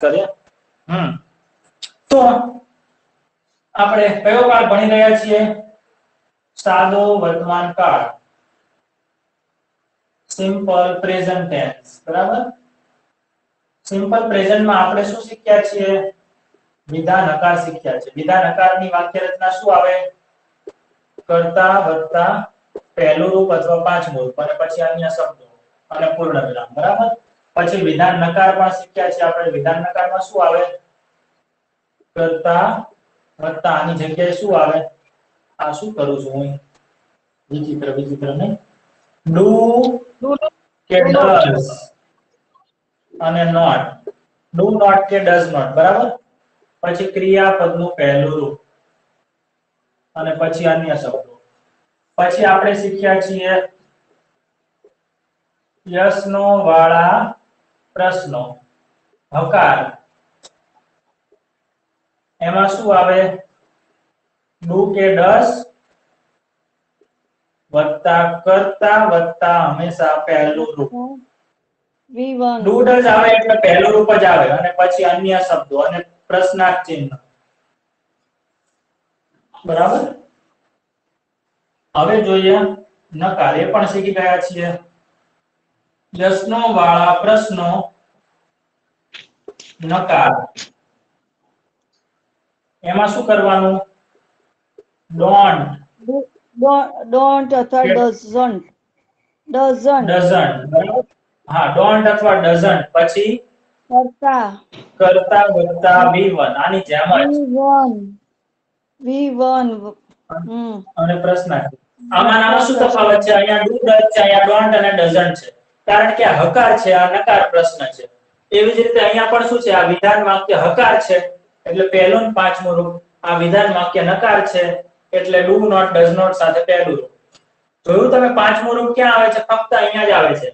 કરીએ તો આપણે કયો કાળ ભણી રહ્યા છીએ? સાદો વર્તમાન કાળ, સિમ્પલ પ્રેઝન્ટ ટેન્સ. બરાબર. સિમ્પલ પ્રેઝન્ટ માં આપણે શું શીખ્યા છીએ? વિધાન હકાર શીખ્યા છે. વિધાન હકારની વાક્ય રચના શું આવે? કર્તા વત્તા પહેલું રૂપ અથવા પાંચમું રૂપ અને પછી અન્ય શબ્દો અને પૂર્ણ વિરામ. બરાબર. પછી વિધાન નકાર પણ શીખ્યા છે આપણે. વિધાન નકારમાં શું આવે? કર્તા વત્તા આની જગ્યાએ શું આવે? આ શું કરું છું હું? વિચિત્ર નહીં. ડુ કે ડઝ અને નોટ. ડુ નોટ કે ડઝ નોટ. બરાબર. પછી ક્રિયાપદનું પહેલું રૂપ અને પછી અન્ય શબ્દો. પછી આપણે શીખ્યા છીએ યસનો વાળા પ્રશ્નો. હકાર એમાં શું આવે? ડુ કે ડઝ વત્તા કર્તા વત્તા હંમેશા પહેલું રૂપ. V1 ડુ ડઝ આવે એટલે પહેલું રૂપ જ આવે અને પછી અન્ય શબ્દો અને પ્રશ્નાર્થ ચિહ્ન. બરાબર. હવે જોઈએ નકાર. એ પણ શીખી ગયા છીએ. યસનો વાળા પ્રશ્નો નકાર. એમાં શું કરવાનું? don't અથવા doesn't. બરાબર. હા, don't અથવા doesn't. પછી કર્તા વત્તા V1 આની જેમ જ V1 અને પ્રશ્નાર્થ. આમાં શું તફાવત છે? અહીંયા do does છે, અહીંયા don't અને doesn't છે. કારણ કે આ હકાર છે, આ નકાર પ્રશ્ન છે. એવી જ રીતે અહીંયા પણ શું છે? આ વિધાન વાક્ય હકાર છે એટલે પહેલું ને પાંચમું રૂપ. આ વિધાન વાક્ય નકાર છે એટલે do not does not સાથે પહેલું રૂપ. જોયું તમે? પાંચમું રૂપ ક્યાં આવે છે? ફક્ત અહીંયા જ આવે છે.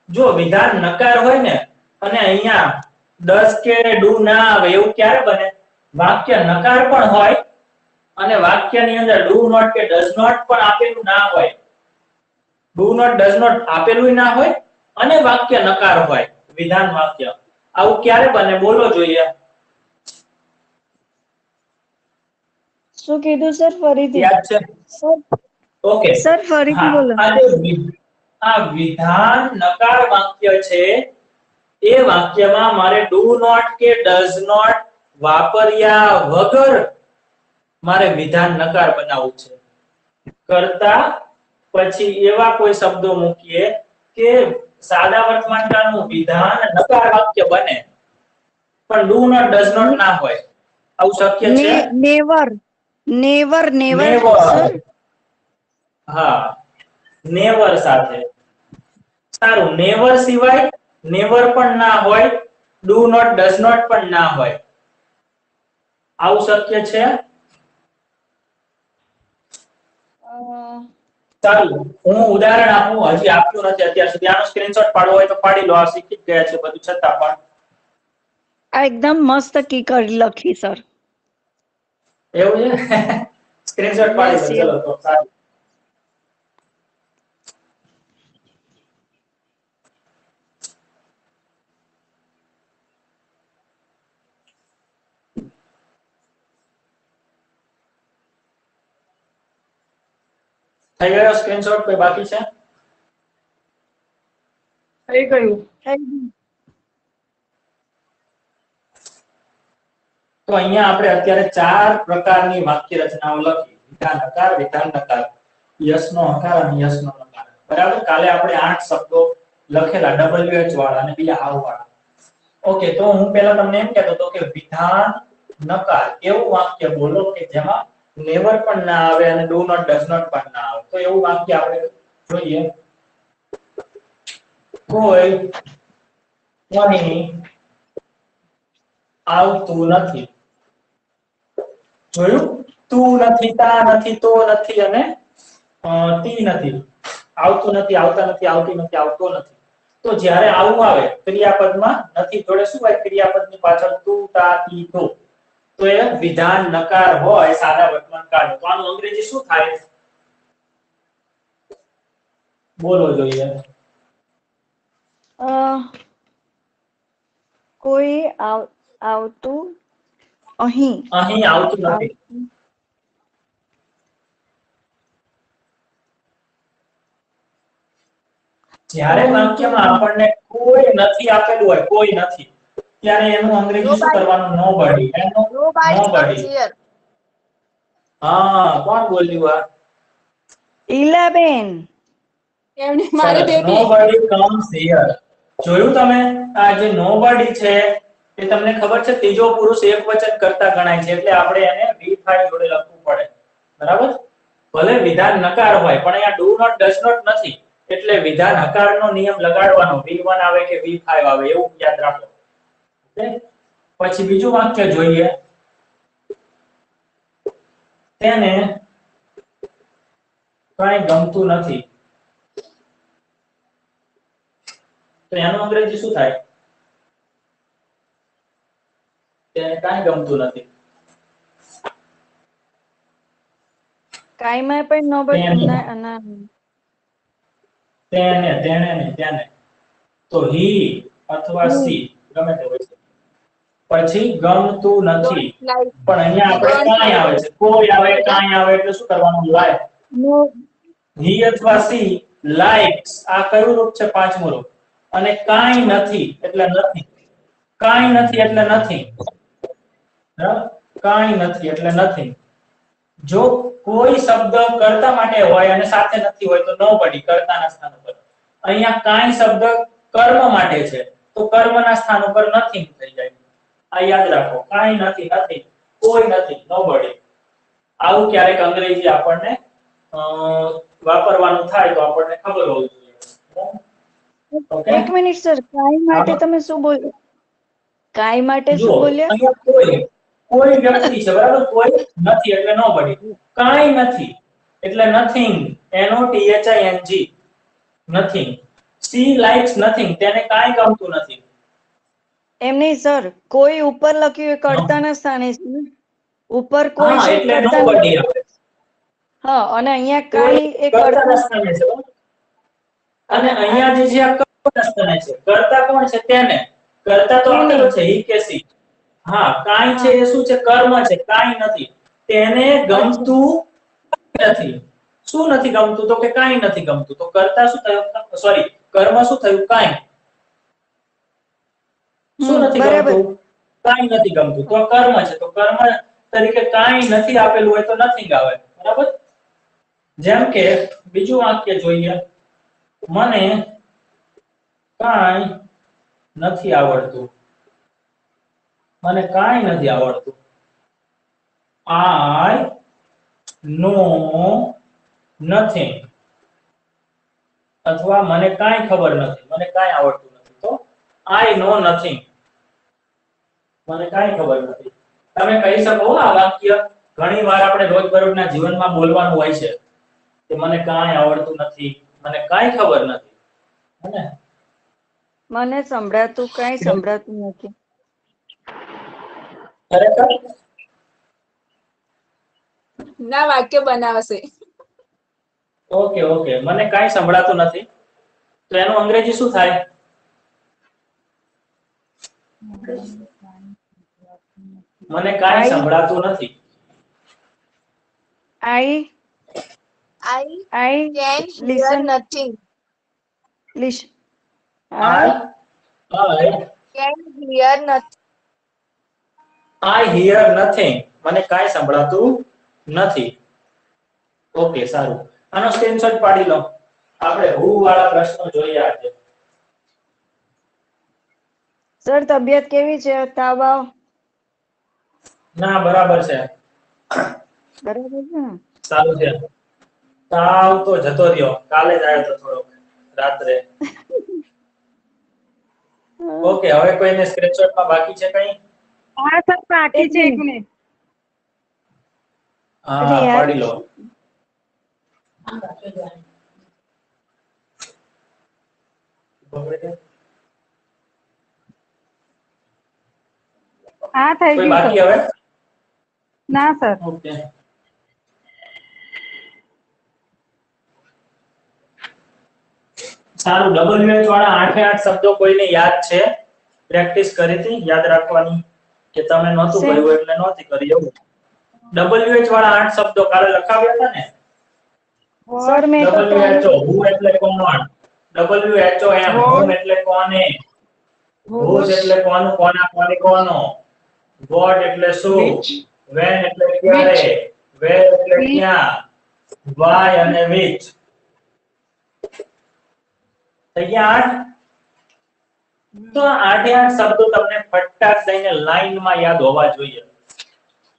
જો વિધાન નકાર હોય ને અને અહીંયા does કે do ના આવે એવું ક્યારે બને? વાક્ય નકાર પણ હોય અને વાક્યની અંદર do not કે does not પણ આપેલું ના હોય. do not does not આપેલું ના હોય અને વાક્ય નકાર હોય. વિધાન વાક્ય આવું ક્યારે બને? બોલો જોઈએ. શું કીધું સર? ફરીથી યાદ છે? ઓકે સર ફરીથી બોલો. આ વિધાન નકાર વાક્ય છે. એ વાક્યમાં મારે do not કે does not વાપર્યા વગર મારે વિધાન નકાર બનાવવું છે. કરતા પછી એવા કોઈ શબ્દો મૂકીએ કે સાદા વર્તમાન કાળનું વિધાન નકાર વાક્ય બને પણ do not does not ના હોય. આવું શક્ય છે? Never sir. હા, નેવર સાથે. સારું. નેવર સિવાય નેવર પણ ના હોય, do not does not પણ ના હોય. આવું શક્ય છે? ચાલો હું ઉદાહરણ આપું. હજી આપ્યું નથી અત્યાર સુધી. આનો સ્ક્રીનશોટ પાડવો હોય તો પાડી લો. આ શીખી ગયા છે બધું છતાં પણ. આ એકદમ મસ્ત કી કરી લખી સર. એવું છે? સ્ક્રીનશોટ પાડી લો. ચલો તો સારું. થઈ ગયો સ્ક્રીનશોટ? કોઈ બાકી છે? થઈ ગયું. તો અહીંયા આપણે અત્યારે 4 પ્રકારની વાક્ય રચનાઓ લખી. વિધાન હકાર, વિધાન નકાર, યસનો હકાર અને યસનો નકાર. બરાબર. કાલે આપણે 8 શબ્દો લખેલા WH વાળા અને બીજા હાવ વાળા. ઓકે, તો હું પહેલા તમને એમ કહેતો હતો કે વિધાન નકાર એવું વાક્ય બોલો કે જેમાં નેવર પણ ના આવે અને do not does not પણ ના આવે. તો એવું વાક્ય આપણે જોઈએ. કોઈ કોની આવતું નથી. જોયું? તું નથી, તા નથી, તો નથી અને તી નથી. આવતું નથી, આવતા નથી, આવતી નથી, આવતો નથી. તો જ્યારે આવું આવે ક્રિયાપદમાં નથી જોડે શું હોય? ક્રિયાપદની પાછળ તું, તા, તી, તો. તો એ વિધાન નકાર હોય સાદા વર્તમાન કાળનો. તો આનું અંગ્રેજી શું થાય? બોલો જોઈએ. કોઈ આવતું અહીં અહીં આવતું નથી. આવતું જ્યારે વાક્યમાં આપણને કોઈ નથી આપેલું હોય, કોઈ નથી, ત્યારે એનું અંગ્રેજી શું કરવાનું? નોબડી. એનું નોબડી. હા, કોણ બોલ્યું આ? ઈલાબેન. એમને મારે બેબી નોબડી કમ્સ હિયર. જોયું તમે? આ જે નોબડી છે એ તમને ખબર છે ત્રીજો પુરુષ એકવચન કરતા ગણાય છે, એટલે આપણે એને V5 જોડે લખવું પડે. બરાબર? ભલે વિધાન નકાર હોય પણ અહીંયા ડુ નોટ ડઝ નોટ નથી, એટલે વિધાન હકારનો નિયમ લગાડવાનો. V1 આવે કે V5 આવે એવું યાદ રાખો. ઓકે? પછી બીજું વાક્ય જોઈએ. તેને કાંઈ ગમતું નથી. તો એનું અંગ્રેજી શું થાય? તેને કાંઈ ગમતું નથી. કાંઈમાં પણ નો તેને તો હી અથવા સી ગમે તે હોય છે. પછી ગમતું નથી, પણ અહીંયા આપણે કાંઈ આવે છે, કોઈ આવે, કાંઈ આવે એટલે શું કરવાનું? લાઈક. હી અથવા સી લાઇક્સ. આ કયું રૂપ છે? પાંચમું રૂપ. અને કાંઈ નથી એટલે નથી. કાંઈ નથી એટલે નથી. બરાબર? કાંઈ નથી એટલે નથી. જો કોઈ શબ્દ કર્તા માટે હોય અને સાથે નથી હોય તો નોબડી, કર્તાના સ્થાન ઉપર. અહીંયા કાંઈ શબ્દ કર્મ માટે છે તો કર્મના સ્થાન ઉપર નથિંગ થઈ જાય. આ યાદ રાખો. કાંઈ નથી, નથી, કોઈ નથી, નોબડી. આવું ક્યારેક અંગ્રેજી આપણને વાપરવાનું થાય તો આપણને ખબર હોવી જોઈએ. ઓકે? એક મિનિટ સર, કાંઈ માટે તમે શું બોલ્યા? કાંઈ માટે જો શું બોલ્યા? અહીંયા કોઈ વ્યક્તિ છે, બરાબર? કોઈ નથી એટલે નોબડી. કાંઈ નથી એટલે nothing. NOTHING. Nothing. C likes nothing. તેને કાંઈ ગમતું નથી. એમ નહીં સર, કોઈ ઉપર લખ્યું એ કર્તાના સ્થાને છે ને? ઉપર કોઈ હા, છે એટલે કર્તા, નોબડી આવે. હા, અને અહીંયા કાંઈ એ કર્તાના સ્થાને છે, બરાબર? અને અહીંયા જે છે આ કર્તાના સ્થાને છે. કર્તા કોણ છે? તેને. કર્તા તો આપેલો છે હી કે સી. હા, કાંઈ છે એ શું છે? કર્મ છે. કાંઈ નથી. તેને ગમતું નથી. શું નથી ગમતું? તો કે કાંઈ નથી ગમતું. તો કર્તા શું થયું? સોરી, કર્મ શું થયું? કાંઈ. શું નથી બરાબર. ગમતું? કાંઈ નથી ગમતું. તો કર્મ છે. તો કર્મ તરીકે કાંઈ નથી આપેલું હોય તો નથિંગ આવે. બરાબર? જેમ કે બીજું વાક્ય જોઈએ. મને કાંઈ નથી આવડતું. મને કાંઈ નથી આવડતું. I know nothing. અથવા મને કાંઈ ખબર નથી, મને કાંઈ આવડતું નથી. તો I know nothing. મને કાંઈ ખબર નથી. તમે કહી શકો આ વાક્ય ઘણીવાર આપણે રોજબરોજના જીવનમાં બોલવાનું હોય છે કે મને કાંઈ આવડતું નથી, મને કાંઈ ખબર નથી. હે ને? મને સંભળાતું કાંઈ સંભળાતું નથી. ખરેખર ના વાક્ય બનાવશે. ઓકે ઓકે, મને કાંઈ સંભળાતું નથી. તો એનું અંગ્રેજી શું થાય? મને કાંઈ સંભળાતું નથી. I can listen. hear nothing. Listen. I Can hear nothing. I hear nothing. મને કાંઈ સંભળાતું નથી. ઓકે, સારું. આનો સ્ક્રીનશોટ પાડી લો. આપણે who વાળા પ્રશ્નો જોઈએ આજે. સર, તબિયત કેવી છે? તાવ આવ? ના, બરાબર છે. બરાબર છે ને? સારું છે. તાવ તો જતો રહ્યો. કાલે જ આવ્યો તો થોડો રાત્રે. ઓકે, હવે કોઈને સ્ક્રીનશોટમાં બાકી છે કંઈ? હા સર, બાકી છે 1 મિનિટ. હા, પાડી લો. હા થઈ કોઈ ગયું બાકી સર. હવે? ના સર. ઓકે. સારું. WH વાળા 8 શબ્દો કોઈને યાદ છે? પ્રેક્ટિસ કરી હતી? યાદ રાખવાની? કે તમે નહોતું Same. કર્યું એટલે નહોતી કરી એવું. WH વાળા 8 શબ્દો કાલે લખાવ્યા હતા ને. સર મેં તો WHO who એટલે કોણ, WHOM whom એટલે કોને, whose એટલે કોનું, કોના, કોની, કોનો, what એટલે શું, when એટલે ક્યારે, where એટલે ક્યાં, why અને which. થઈ ગયા 8. તો આ 8 શબ્દો તમને ફટાક દઈને લાઈનમાં યાદ હોવા જોઈએ.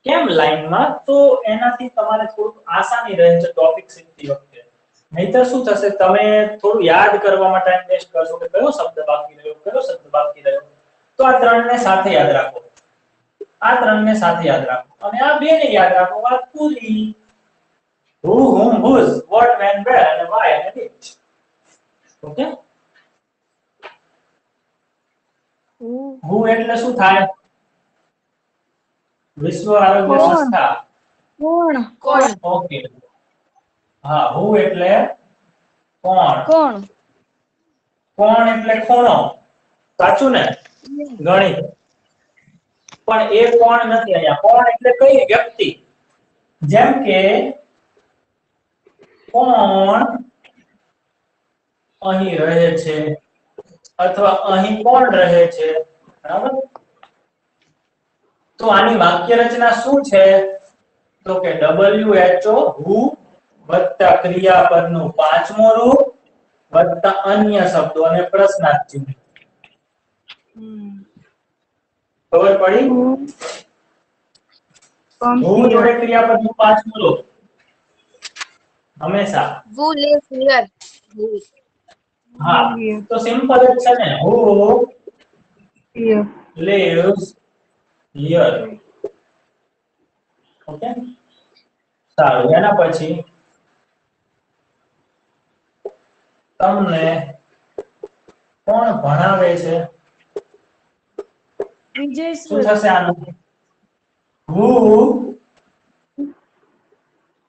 કેમ લાઈનમાં? તો એનાથી તમારે થોડું આસાની રહે છે ટોપિક શીખતી વખતે. નહીતર શું થશે, તમે થોડું યાદ કરવામાં ટાઈમ વેસ્ટ કરશો કે કયો શબ્દ બાકી રહ્યો, કયો શબ્દ બાકી રહ્યો. તો આ ત્રણને સાથે યાદ રાખો, આ ત્રણને સાથે યાદ રાખો અને આ બેને યાદ રાખો. વાત પૂરી. who, whom, whose, what, when, where અને why અને which. ઓકે. who એટલે શું થાય? વિશ્વ આરોગ્ય કોણ? સંસ્થા. કોણ કોણ? ઓકે. હા, who એટલે કોણ, કોણ કોણ એટલે ખૂણો. સાચું ને? ગણિત. પણ એ કોણ નથી અહીંયા. કોણ એટલે કઈ વ્યક્તિ? જેમ કે કોણ અહીં રહે છે અથવા અહીં કોણ રહે છે. બરાબર? તો આની વાક્ય રચના શું છે? તો કે WHO who વત્તા ક્રિયાપદનું પાંચમું રૂપ વત્તા અન્ય શબ્દો અને પ્રશ્નાર્થ ચિહ્ન. ખબર પડી? who જોડે ક્રિયાપદનું પાંચમું રૂપ હંમેશા. Who lives here? Who? હા, તો સિમ્પલ જ છે ને. who lives here. ઓકે, સારું. એના પછી તમને કોણ ભણાવે છે? વિજય શું સર થશે આનું? who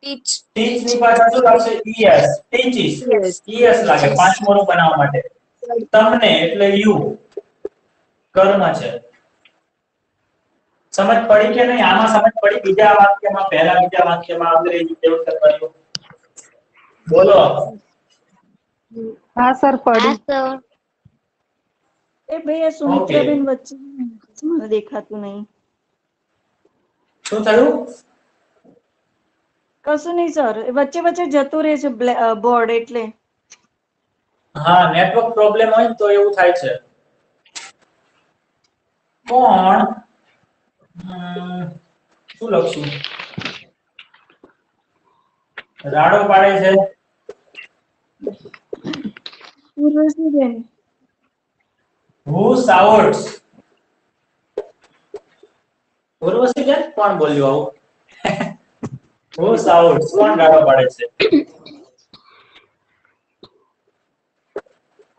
Teach. teach ની પાછળ શું લાગશે? es. teaches. es લાગે પાંચમો રૂપ બનાવવા માટે. તમને એટલે you કર્મ છે. સમજ પડી કે નહીં? આમાં સમજ પડી? બીજા વાક્યમાં, પહેલા બીજા વાક્યમાં અંગ્રેજી કેવું કર્યું? બોલો. હા સર પડી. એ ભાઈ આ સુમિત્રાબેન વચ્ચે મને દેખાતું નહીં. શું થયું? કશું નહીં સર, એ વચ્ચે વચ્ચે જતું રહે છે બોર્ડ એટલે. હા, નેટવર્ક પ્રોબ્લેમ હોય ને તો એવું થાય છે. કોણ શું લખશું? રાડો પાડે છે. ઉર્વશીબેન. who shouts? ઉર્વશીબેન કોણ બોલ્યું આવું? who shouts? કોણ રાડો પાડે છે?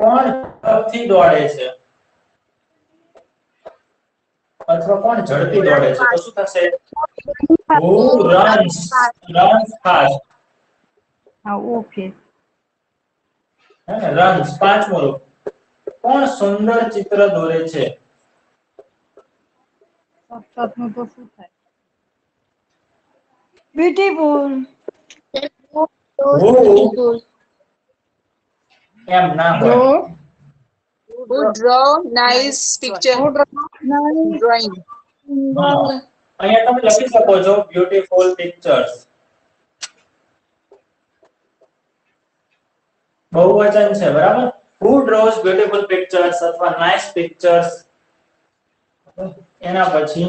કોણ ઝડપથી દોડે છે અથવા કોણ ઝડપી દોડે છે? તો શું થશે? who runs fast. હા ઓકે. હે ને? runs પાંચમો રૂપ. કોણ સુંદર ચિત્ર દોરે છે? સતનું તો શું થાય? બ્યુટીફુલ. who એમ ના હોય. Who draw nice picture? Drawing. હા. અહીંયા તમે લખી શકો છો બ્યુટીફુલ પિક્ચર્સ. બહુવચન છે, બરાબર? who draws beautiful pictures અથવા nice pictures. એના પછી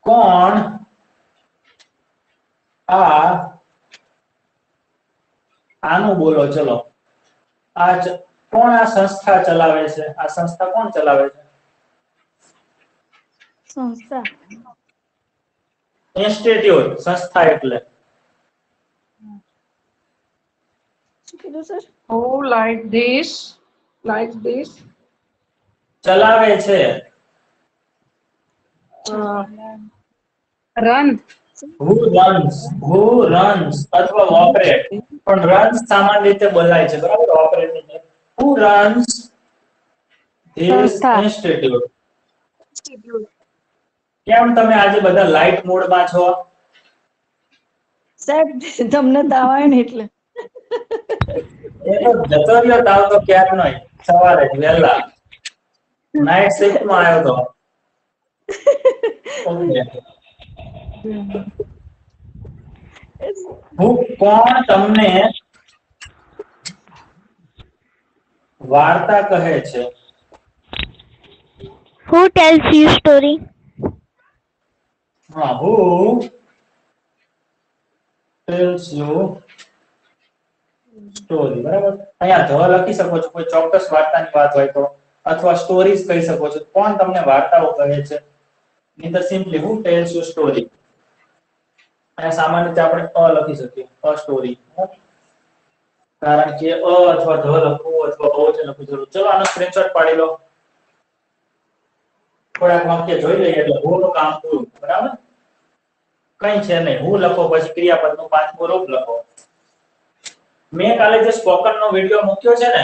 કોણ આનું બોલો. ચલો, કોણ આ સંસ્થા ચલાવે છે? આ સંસ્થા કોણ ચલાવે છે? સંસ્થા. ઇન્સ્ટિટ્યૂટ. સંસ્થા એટલે શું કીધું સર? Oh, like this. ચલાવે છે. Run. who runs અથવા operate. પણ runs સામાન્ય રીતે બોલાય છે, બરાબર? operate નહીં. who runs ધીસ સંસ્થા. ઇન્સ્ટિટ્યૂટ. Institute. કેમ તમે આજે બધા લાઇટ મોડમાં છો? સાહેબ તમને તાવ આવે ને એટલે. એ તો જતો રહ્યો તાવ તો ક્યારનો સવારે જ વહેલા નાઇટ શિફ્ટમાં આવ્યો તો. ઓકે. કોણ તમને વાર્તા કહે છે? Who tells you story? હા, who tells you story, બરાબર. અહીંયા ધ લખી શકો છો કોઈ ચોક્કસ વાર્તાની વાત હોય તો, અથવા સ્ટોરીઝ કહી શકો છો. કોણ તમને વાર્તાઓ કહે છે? નહીંતર simply who tells you story. અહીંયા સામાન્ય રીતે આપણે અ લખી શકીએ, અ સ્ટોરી. કારણ કે અ અથવા ધ લખવું અથવા બહુવચન લખવું જરૂર. ચલો આનો સ્ક્રીનશોટ પાડી લો. થોડાક વાક્ય જોઈ લઈએ એટલે who નું કામ પૂરું. બરાબર, કઈ છે નહીં. who લખો પછી ક્રિયાપદનું પાંચમું રૂપ લખો. મેં કાલે જે સ્પોકન નો વિડિયો મૂક્યો છે ને,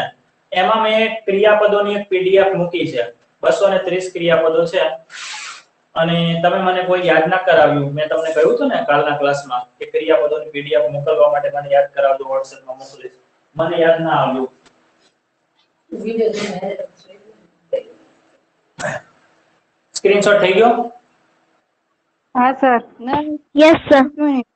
એમાં મેં ક્રિયાપદોની એક પીડીએફ મૂકી છે. 230 ક્રિયાપદો છે. અને તમે મને કોઈ યાદ ના કરાવ્યું. મેં તમને કહ્યું હતું ને કાલના ક્લાસમાં કે ક્રિયાપદોની પીડીએફ મોકલવા માટે મને યાદ કરાવજો, WhatsApp માં મોકલીશ. મને યાદ ના આવ્યું. સ્ક્રીનશોટ થઈ ગયો? હા સર. ના Yes, sir. એક મિનિટ.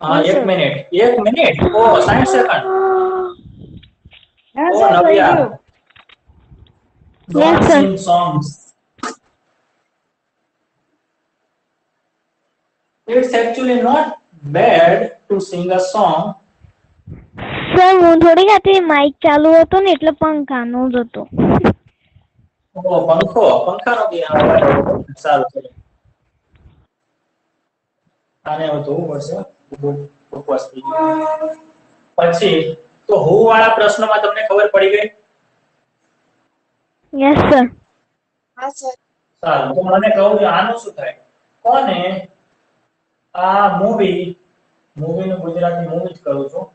હા, Yes, એક sir. મિનિટ. 1 મિનિટ. ઓ 60 સેકન્ડ. હા ઓ સર થઈ નવ્યા. ગયું. Yes, Don't sir. sing songs. It's actually not bad to sing a song. Sir હું થોડી હતી માઇક ચાલુ હતો ને એટલે પંખાનો જ હતો. ઓ પંખાનો બી અવાજ આવતો. સારું છે. આને હવે ધોવું પડશે. ઉપવાસ થઈ ગયો. પછી તો હું વાળા પ્રશ્નમાં તમને ખબર પડી ગઈ? Yes, sir. હા સર. સારું, તો મને કહું કે આનું શું થાય? કોને આ મૂવીનું ગુજરાતી મૂવી જ કરું છું.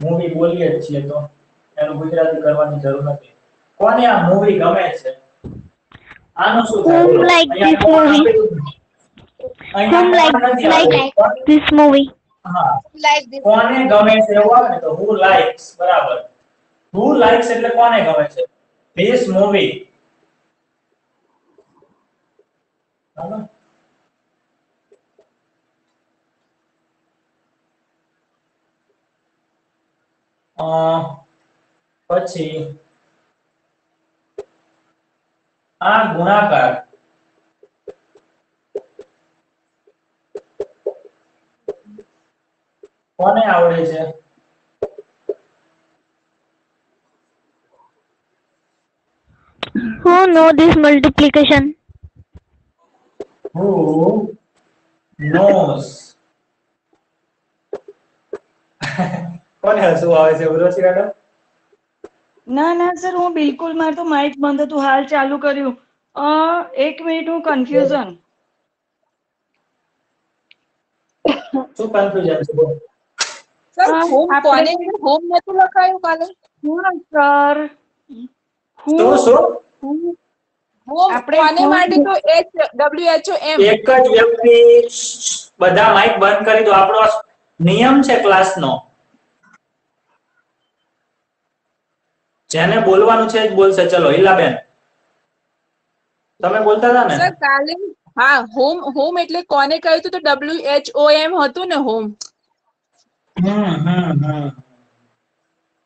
મૂવી બોલીએ જ છીએ તો એનું ગુજરાતી કરવાની જરૂર નથી. કોને આ મૂવી ગમે છે? આનું શું થાય? Whom બોલો. like અહીંયા this કોણ movie? આપેલું છે? અહીંયા Whom કોણ નથી આપેલું. like this movie? હા, Like this. કોને ગમે છે એવું આવે ને તો who likes, બરાબર. who likes એટલે કોને ગમે છે? this movie. બરાબર. પછી આ ગુણાકાર કોને આવડે છે? Who know this multiplication? who knows. કોને હસવું આવે છે? ઉર્વશી મેડમ? ના ના સર હું બિલકુલ, મારે તો માઇક બંધ હતું, હાલ ચાલુ કર્યું. એક મિનિટ, હું કન્ફ્યુઝન. શું કન્ફ્યુઝન છે? બોલો. સર હોમ આપણે- કોને હોમ નતું લખાયું કાલે? હા સર. શું હોમ આપણે કોને home- માટે તો HWHOM. એક જ વ્યક્તિ બધા માઇક બંધ કરી દો. આપણો નિયમ છે ક્લાસનો. જેને બોલવાનું છે જ બોલશે. ચલો હિલાબેન, તમે બોલતા હતા ને? સર કાલે હા હોમ એટલે કોને કહ્યું હતું તો WHOM હતું ને હોમ.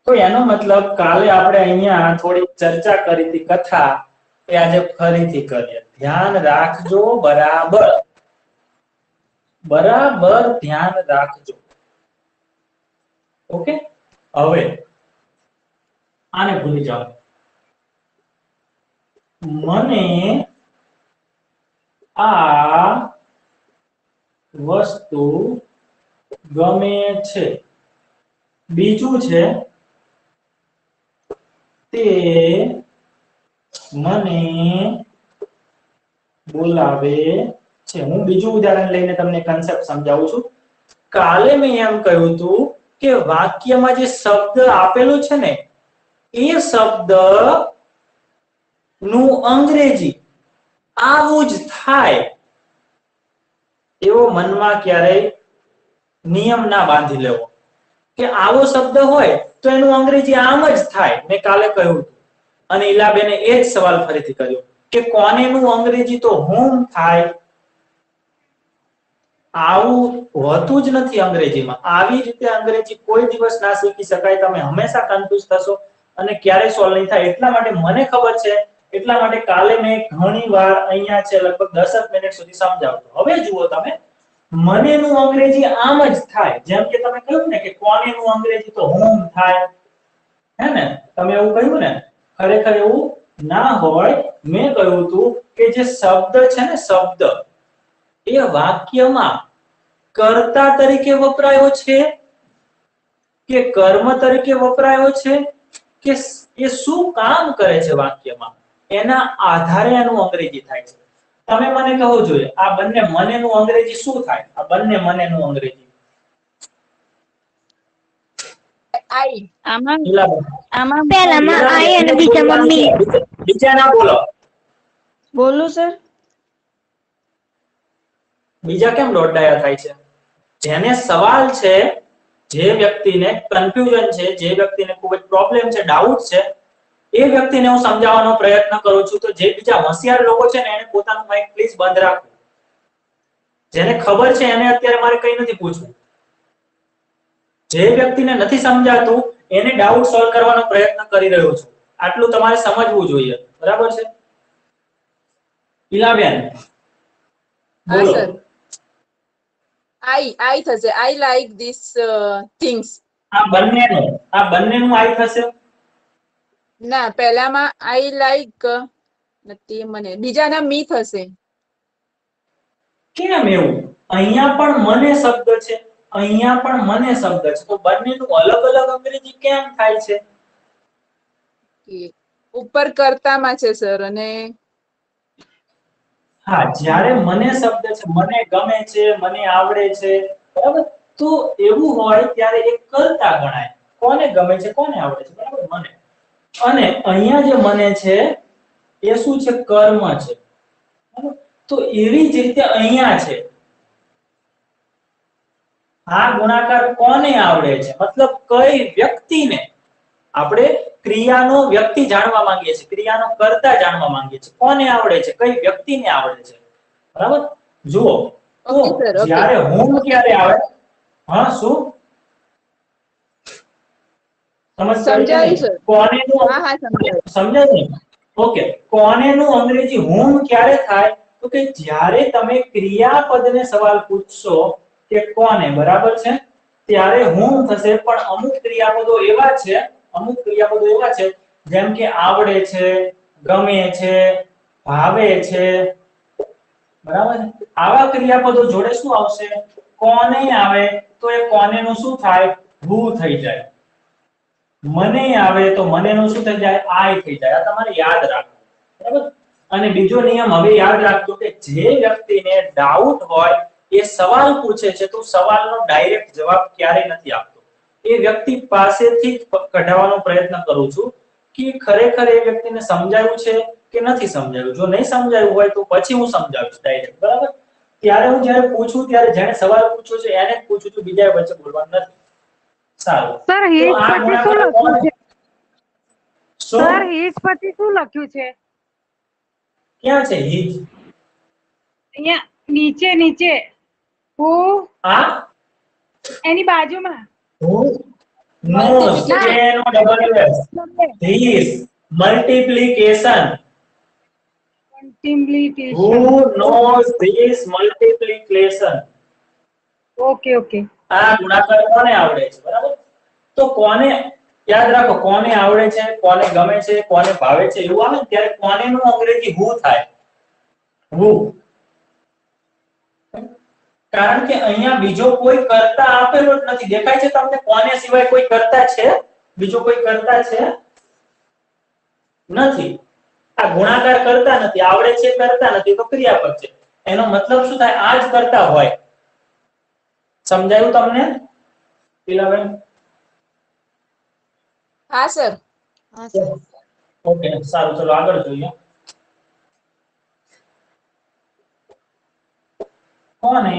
તો એનો મતલબ કાલે આપણે અહીંયા થોડી ચર્ચા કરી હતી, કથા, એ આજે ફરીથી કરીએ. ધ્યાન રાખજો, બરાબર ધ્યાન રાખજો. ઓકે, હવે આને ભૂલી જાઓ. મને આ વસ્તુ ગમે છે. બીજું છે તે મને બોલાવે છે. હું બીજું ઉદાહરણ લઈને તમને કન્સેપ્ટ સમજાવું છું. કાલે મેં એમ કહ્યું હતું કે વાક્યમાં જે શબ્દ આપેલો છે ને એ શબ્દ નું અંગ્રેજી આવું જ થાય એવો મનમાં ક્યારેય નિયમ ના બાંધી લેવો કે આવો શબ્દ હોય તો એનું અંગ્રેજી આમ જ થાય. મેં કાલે કહ્યું હતું અને ઈલાબેને એ જ સવાલ ફરીથી કર્યો કે કોનેનું અંગ્રેજી તો હોમ થાય. આવું હોતું જ નથી અંગ્રેજીમાં. આવી રીતે અંગ્રેજી કોઈ દિવસ ના શીખી શકાય. તમે હંમેશા કન્ફ્યુઝ થશો અને ક્યારેય સોલ્વ નહીં થાય. એટલા માટે મને ખબર છે, એટલા માટે કાલે મેં ઘણી વાર અહીંયા છે લગભગ 10 મિનિટ સુધી સમજાવતો. હવે જુઓ તમે, મનેનું અંગ્રેજી આમ જ થાય. જેમ કે તમે કહ્યું ને કે કોનેનું અંગ્રેજી તો હોમ થાય, હે ને? તમે એવું કહ્યું ને, ખરેખર એવું ના હોય. મેં કહ્યું હતું કે જે શબ્દ છે ને, શબ્દ એ વાક્યમાં કર્તા તરીકે વપરાયો છે કે કર્મ તરીકે વપરાયો છે કે એ શું કામ કરે છે વાક્યમાં, એના આધારે એનું અંગ્રેજી થાય છે. તમે મને કહો જોઈએ આ બંને મનેનું અંગ્રેજી શું થાય? આ બંને મનેનું અંગ્રેજી આઈ. આમાં પહેલામાં આઈ અને બીજામાં મી. બીજા ના બોલો. બોલું સર? બીજા કેમ દોડાયા થાય છે? જેને સવાલ છે, જે વ્યક્તિને કન્ફ્યુઝન છે, જે વ્યક્તિને ખૂબ જ પ્રોબ્લેમ છે, ડાઉટ છે, એ વ્યક્તિને હું સમજાવવાનો પ્રયત્ન કરું છું. તો જે બીજા હોશિયાર લોકો છે ને એને પોતાનું માઇક પ્લીઝ બંધ રાખો. જેને ખબર છે એને અત્યારે મારે કંઈ નથી પૂછવું. જે વ્યક્તિને નથી સમજાતું એને ડાઉટ સોલ્વ કરવાનો પ્રયત્ન કરી રહ્યો છું. આટલું તમારે સમજવું જોઈએ. બરાબર છે? ઈલાબેન હા બોલો. સર. આઈ થશે. I like this things. આ બંનેનું આઈ થશે. ના, પહેલામાં આઈ લાઈક નથી, મને બીજાના મી થશે. કેમ એવું? અહીંયા પણ મને શબ્દ છે, અહીંયા પણ મને શબ્દ છે, તો બંનેનું અલગ અલગ અંગ્રેજી કેમ થાય છે? ઉપર કર્તામાં છે સર. અને હા, જ્યારે મને શબ્દ છે, મને ગમે છે, મને આવડે છે, બરાબર, તો એવું હોય ત્યારે એ કર્તા ગણાય. કોને ગમે છે, કોને આવડે છે, બરાબર, મને. અને અહીંયા જે મને છે એ શું છે? કર્મ છે. બરાબર? તો એવી જ રીતે અહીંયા છે આ ગુણાકાર કોને આવડે છે, મતલબ કઈ વ્યક્તિને. આપણે ક્રિયાનો વ્યક્તિ જાણવા માંગીએ છીએ, ક્રિયાનો કર્તા જાણવા માંગીએ છીએ. કોને આવડે છે? કઈ વ્યક્તિને આવડે છે? બરાબર? જુઓ તો જ્યારે હોમ ક્યારે આવે? હા, શું સમજાયું સર? કોનેનું? હા સમજાયું. સમજાયું ને? ઓકે. કોનેનું અંગ્રેજી હોમ ક્યારે થાય? તો કે જ્યારે તમે ક્રિયાપદને સવાલ પૂછશો કે કોને, બરાબર છે, ત્યારે હોમ થશે. પણ અમુક ક્રિયાપદો એવા છે જેમ કે આવડે છે, ગમે છે, ભાવે છે, બરાબર. આવા ક્રિયાપદો જોડે શું આવશે? કોને આવે તો એ કોનેનું શું થાય? હુ થઈ જાય. મને આવે તો મનેનું શું થઈ જાય? આઈ થઈ જાય. આ તમારે યાદ રાખવું. બરાબર. અને બીજો નિયમ હવે યાદ રાખજો કે જે વ્યક્તિને ડાઉટ હોય એ સવાલ પૂછે છે તો સવાલનો ડાયરેક્ટ જવાબ ક્યારેય નથી આપતો. એ વ્યક્તિ પાસેથી કઢાવવાનો પ્રયત્ન કરું છું કે ખરેખર એ વ્યક્તિને સમજાયું છે કે નથી સમજાયું. જો નહીં સમજાયું હોય તો પછી હું સમજાવીશ ડાયરેક્ટ. બરાબર. ત્યારે હું જ્યારે પૂછું ત્યારે જેને સવાલ પૂછ્યો છે એને જ પૂછું છું, બીજાએ વચ્ચે બોલવાનું નથી. સારું. સર હિટ પછી શું લખ્યું છે? સર હિટ પછી શું લખ્યું છે? ક્યાં છે હિજ? અહીંયા નીચે હુ આ એની બાજુમાં. who knows KNOWS this multiplication. Who knows this multiplication? Okay. આ ગુણાકાર કોને આવડે છે? બરાબર. તો કોને યાદ રાખો, કોને આવડે છે, કોને ગમે છે, કોને ભાવે છે, એવું આવે ને ત્યારે કોનેનું અંગ્રેજી who થાય. who. કારણ કે અહીંયા બીજો કોઈ કર્તા આપેલો જ નથી. દેખાય છે તમને? કોને સિવાય કોઈ કર્તા છે? બીજો કોઈ કર્તા છે? નથી. આ ગુણાકાર કરતા નથી, આવડે છે કરતા નથી, તો ક્રિયાપદ છે. એનો મતલબ શું થાય? આ જ કરતા હોય. સમજાયું તમને ટીલાબેન? હા સર. હા સર. ઓકે સારું, ચલો આગળ જોઈએ. કોને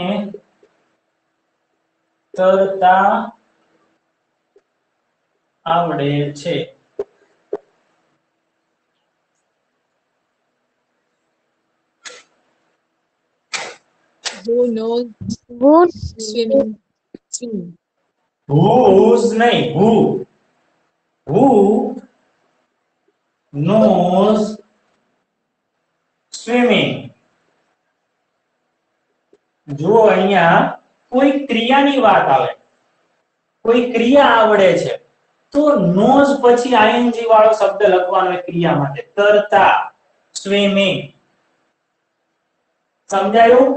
તરતા આવડે છે? Who knows Who swimming? who's નહીં, who knows swimming. જો અહીંયા કોઈ ક્રિયાની વાત આવે, કોઈ ક્રિયા આવડે છે, તો knows પછી ing વાળો શબ્દ લખવાનો એ ક્રિયા માટે. તરતા, સ્વિમિંગ. સમજાયું?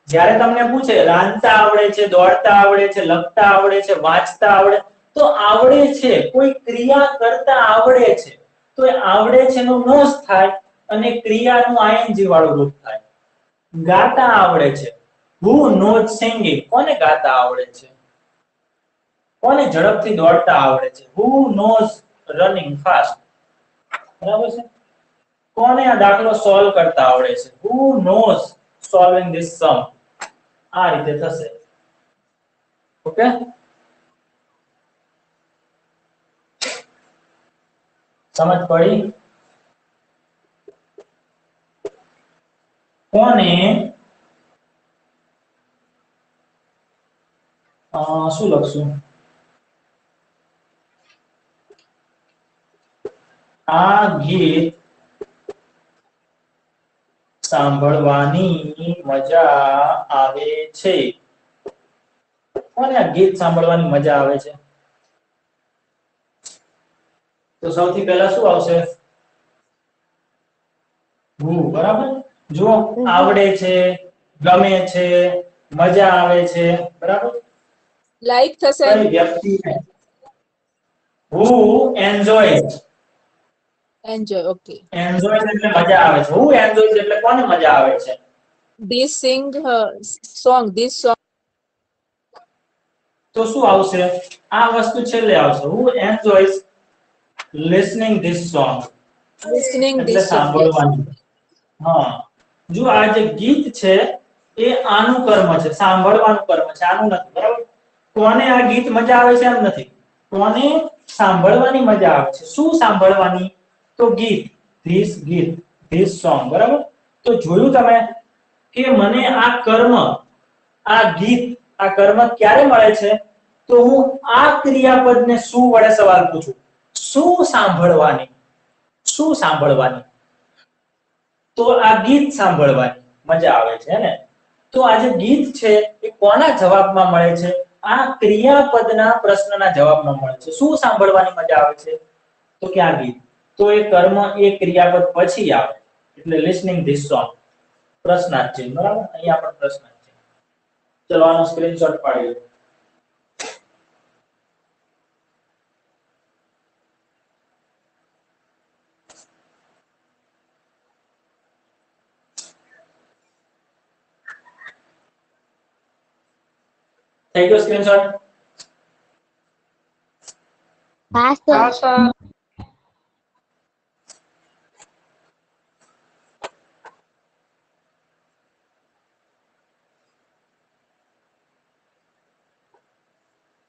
જ્યારે તમને પૂછે રાંધતા આવડે છે, દોડતા આવડે છે, લખતા આવડે છે, વાંચતા આવડે, તો આવડે છે કોઈ ક્રિયા કરતા આવડે છે, તો એ આવડે છે નો knows થાય અને ક્રિયાનું ing વાળું રૂપ થાય. ગાતા આવડે છે, who knows singing. કોને ગાતા આવડે છે? કોને ઝડપથી દોડતા આવડે છે? who knows running fast. બરાબર છે? કોને આ દાખલો સોલ્વ કરતા આવડે છે? who knows solving this sum. આ રીતે થશે. ઓકે, સમજ પડી? કોને શું લખશું? આ ગીત સાંભળવાની મજા આવે છે. કોને આ ગીત સાંભળવાની મજા આવે છે? તો સૌથી પહેલા શું આવશે? who. બરાબર? જો આવડે છે, ગમે છે, મજા આવે છે, બરાબર? લાઈક થશે. કઈ વ્યક્તિને? who enjoys. Enjoy. Okay. enjoys એટલે મજા આવે છે. who enjoys એટલે કોને મજા આવે છે? This sing song. This song. તો શું આવશે? આ વસ્તુ છેલ્લે આવશે. who enjoys listening this song. Listening એટલે this song. Yes. સાંભળવાની. હા, જો આ જે ગીત છે એ આનું કર્મ છે, સાંભળવાનું કર્મ છે, આનું નથી. બરાબર? કોને આ ગીત મજા આવે છે એમ નથી, કોને સાંભળવાની મજા આવે છે. શું સાંભળવાની? તો ગીત, ગીત, ધીસ સોંગ. બરાબર? તો જોયું તમે કે મને આ કર્મ, આ ગીત, આ કર્મ ક્યારે મળે છે? તો હું આ ક્રિયાપદને શું વડે સવાલ પૂછું, શું સાંભળવાની, શું સાંભળવાની. તો આ ગીત સાંભળવાની મજા આવે છે ને. તો આ જે ગીત છે એ કોના જવાબમાં મળે છે? આ ક્રિયાપદના પ્રશ્નના જવાબમાં મળે છે. શું સાંભળવાની મજા આવે છે? તો કે આ ગીત. તો એ કર્મ એ ક્રિયાપદ પછી આવે, એટલે listening this song. પ્રશ્નાર્થ છે. બરાબર? અહીંયા પણ પ્રશ્નાર્થ છે. ચલો આનો સ્ક્રીનશોટ પાડી લો. થઈ ગયો સ્ક્રીનશોટ? હા સર.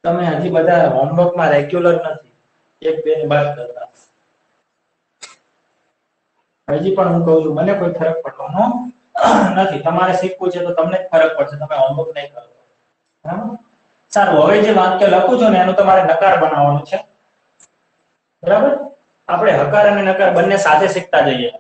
તમે હજી બધા હોમવર્કમાં રેગ્યુલર નથી, એક બે ની વાત કરતા. હજી પણ હું કહું છું, મને કોઈ ફરક પડવાનો નથી. તમારે શીખવું છે તો તમને જ ફરક પડશે, તમે હોમવર્ક નહીં કરો. બરાબર? સારું, હવે જે વાક્ય લખું છું ને એનું તમારે નકાર બનાવવાનું છે. બરાબર? આપણે હકાર અને નકાર બંને સાથે શીખતા જઈએ.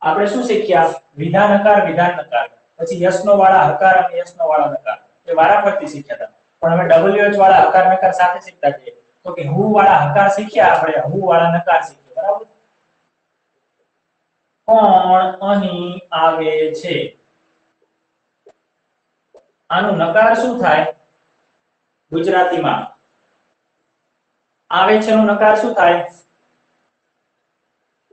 આપણે શું શીખ્યા? વિધાન નકાર, વિધાન નકાર, પછી યશનો વાળા હકાર અને યશનો વાળા નકાર. એ વારાફરતી શીખ્યા હતા. પણ હવે WH વાળા હકાર નકાર સાથે શીખતા જઈએ. તો કે હું વાળા હકાર શીખ્યા, આપણે હું વાળા નકાર શીખ્યા. બરાબર? કોણ અહીં આવે છે? આનું નકાર શું થાય ગુજરાતીમાં? આવે છે નું નકાર શું થાય?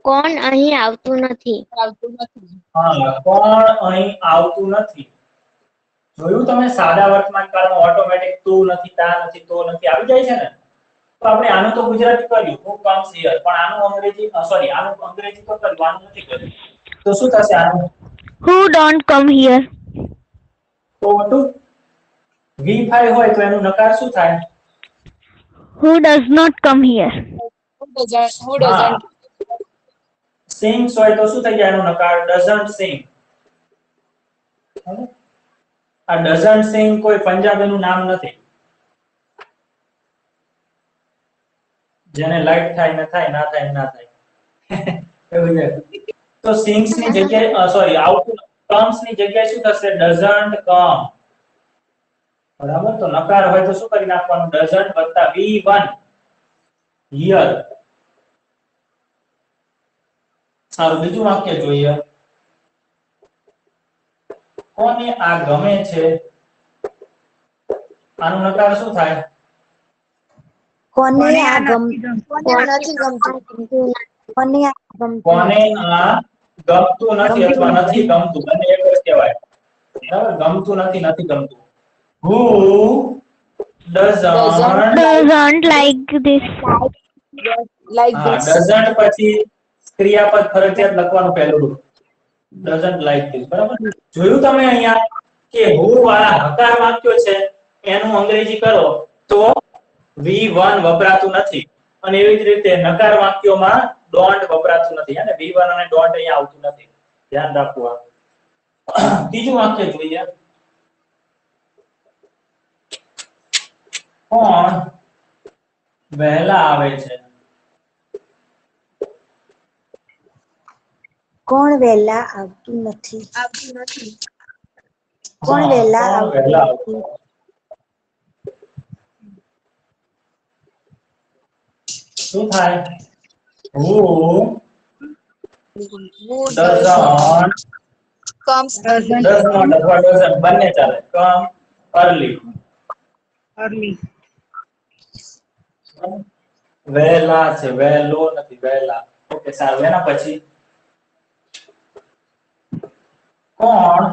કોણ અહીં આવતું નથી. આવતું નથી. હા, કોણ અહીં આવતું નથી. જોયું તમે સાદા વર્તમાન કાળમાં ઓટોમેટિક તું નથી, તા નથી, તો નથી આવી જાય છે ને. તો આપણે આનું તો ગુજરાતી કર્યું who comes here, પણ આનું અંગ્રેજી સોરી આનું અંગ્રેજી તો કર્યું, આનું નથી કર્યું. તો શું થશે આનું? Who don't come here? તો મોટું V5 હોય તો એનું નકાર શું થાય? Who does not come here? who doesn't sings હોય તો શું થઈ જાય એનું નકાર? doesn't sing. આ doesn't sing કોઈ પંજાબીનું નામ નથી. જેને લાઈટ થાય ને થાય, ના થાય ના થાય. એવું છે. તો sings ની જગ્યાએ સોરી out comes ની જગ્યાએ શું થશે? doesn't come. બરાબર. તો નકાર હોય તો શું કરી નાખવાનું? doesn't વત્તા V1 here. સારું, બીજું વાક્ય જોઈએ. કોને આ ગમે છે? આનું નકાર શું થાય? કોને આ ગમતું નથી ગમતું કોને આ ગમતું કોને આ ગમતું નથી અથવા નથી ગમતું, બંને એક જ કહેવાય. બરાબર. ગમતું નથી, નથી ગમતું. who Doesn't like this. like હા, this doesn't પછી ક્રિયાપદ ફરજિયાત લખવાનું પહેલું. doesn't like this. બરાબર. જોયું તમે અહીંયા કે who વાળા હકાર વાક્યો છે એનું અંગ્રેજી કરો તો V1 વપરાતું નથી, અને એવી જ રીતે નકાર વાક્યોમાં don't વપરાતું નથી, અને V1 અને don't અહીંયા આવતું નથી. ધ્યાન રાખવું. ત્રીજું વાક્ય જોઈએ. કોણ વહેલા આવે છે? કોણ વહેલા આવતું નથી કોણ વહેલા કોણ આવતું વહેલા નથી શું થાય? who Who doesn't comes does not અથવા doesn't બંને ચાલે. come early. વહેલા છે, વહેલો નથી, વહેલા. ઓકે, સારું. એના પછી કોણ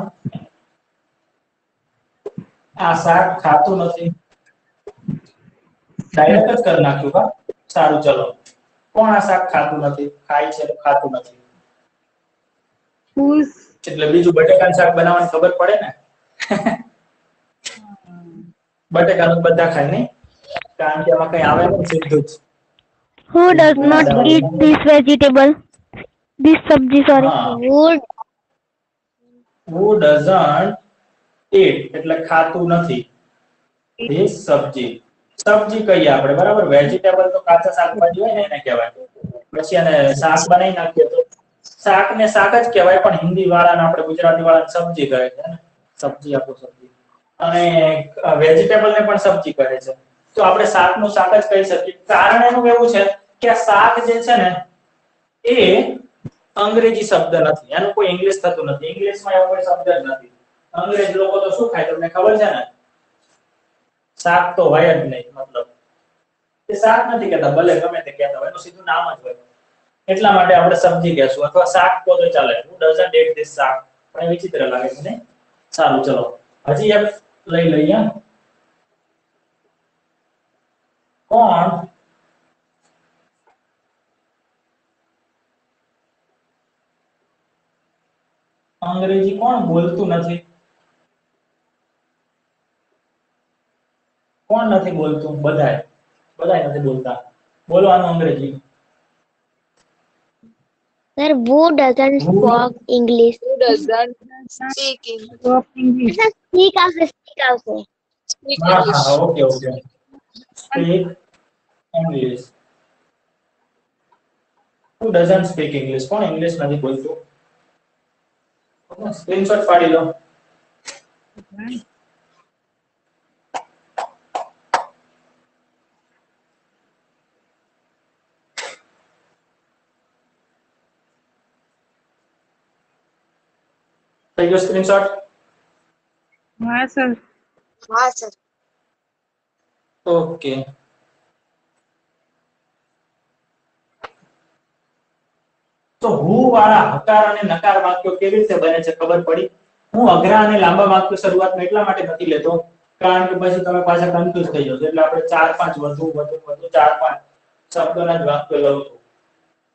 આ શાક ખાતું નથી? ડાયરેક્ટ જ કરી નાખ્યું. હા, સારું, ચલો. કોણ આ શાક ખાતું નથી? ખાય છે, ખાતું નથી. એટલે બીજું બટેકાનું શાક બનાવવાની ખબર પડે ને. બટેકાનું બધા ખાય નહીં, કારણ કે એમાં કઈ આવે નહીં, સીધું જ. Who does not eat this vegetable? This sabji, sorry. હા. Would who doesn't eat એટલે ખાતું નથી. this સબ્જી. સબ્જી કહીએ આપણે, બરાબર. વેજીટેબલ તો કાચા શાકભાજી હોય ને એને કહેવાય. પછી એને શાક બનાવી નાખીએ તો શાક ને શાક જ કહેવાય, પણ હિન્દી વાળાને આપણે ગુજરાતી વાળાને સબ્જી કહે છે ને. સબ્જી આપો સબ્જી. અને વેજીટેબલ ને પણ સબ્જી કહે છે. તો આપણે શાકનું શાક જ કહી શકીએ. કારણ એનું એવું છે કે આ શાક જે છે ને એ અંગ્રેજી શબ્દ નથી, એનું કોઈ ઇંગ્લિશ થતું નથી. ઇંગ્લિશમાં એવો કોઈ શબ્દ જ નથી. અંગ્રેજ લોકો તો શું ખાય તમને ખબર છે ને? શાક તો હોય જ નહીં. મતલબ એ શાક નથી કહેતા, ભલે ગમે તે કહેતા હોય, એનું સીધું નામ જ હોય. એટલા માટે આપણે સબ્જી કહેશું, અથવા શાક કહો તો ચાલે. who doesn't eat this શાક. પણ વિચિત્ર લાગે છે ને. સારું, ચલો હજી એક લઈ લઈએ. કોણ અંગ્રેજી કોણ બોલતું નથી? કોણ નથી બોલતું? બધાય નથી બોલતા. બોલવાનું અંગ્રેજી. sir, who doesn't speak English? who doesn't speak English Speak આવશે. speak હા English હા, okay okay. Speak English. who doesn't speak English કોણ ઇંગ્લિશ નથી બોલતું? સ્ક્રીનશોટ પાડી લો. થઈ ગયો સ્ક્રીનશોટ? હા સર ઓકે. તો who વાળા હકાર અને નકાર વાક્યો કેવી રીતે બને છે ખબર પડી? હું અઘરા અને લાંબા વાક્યો શરૂઆતમાં એટલા માટે નથી લેતો કારણ કે પછી તમે પાછા કન્ફ્યુઝ થઈ જાવ એટલે આપણે 4-5 વધુ 4-5 શબ્દોના જ વાક્યો લઉં છું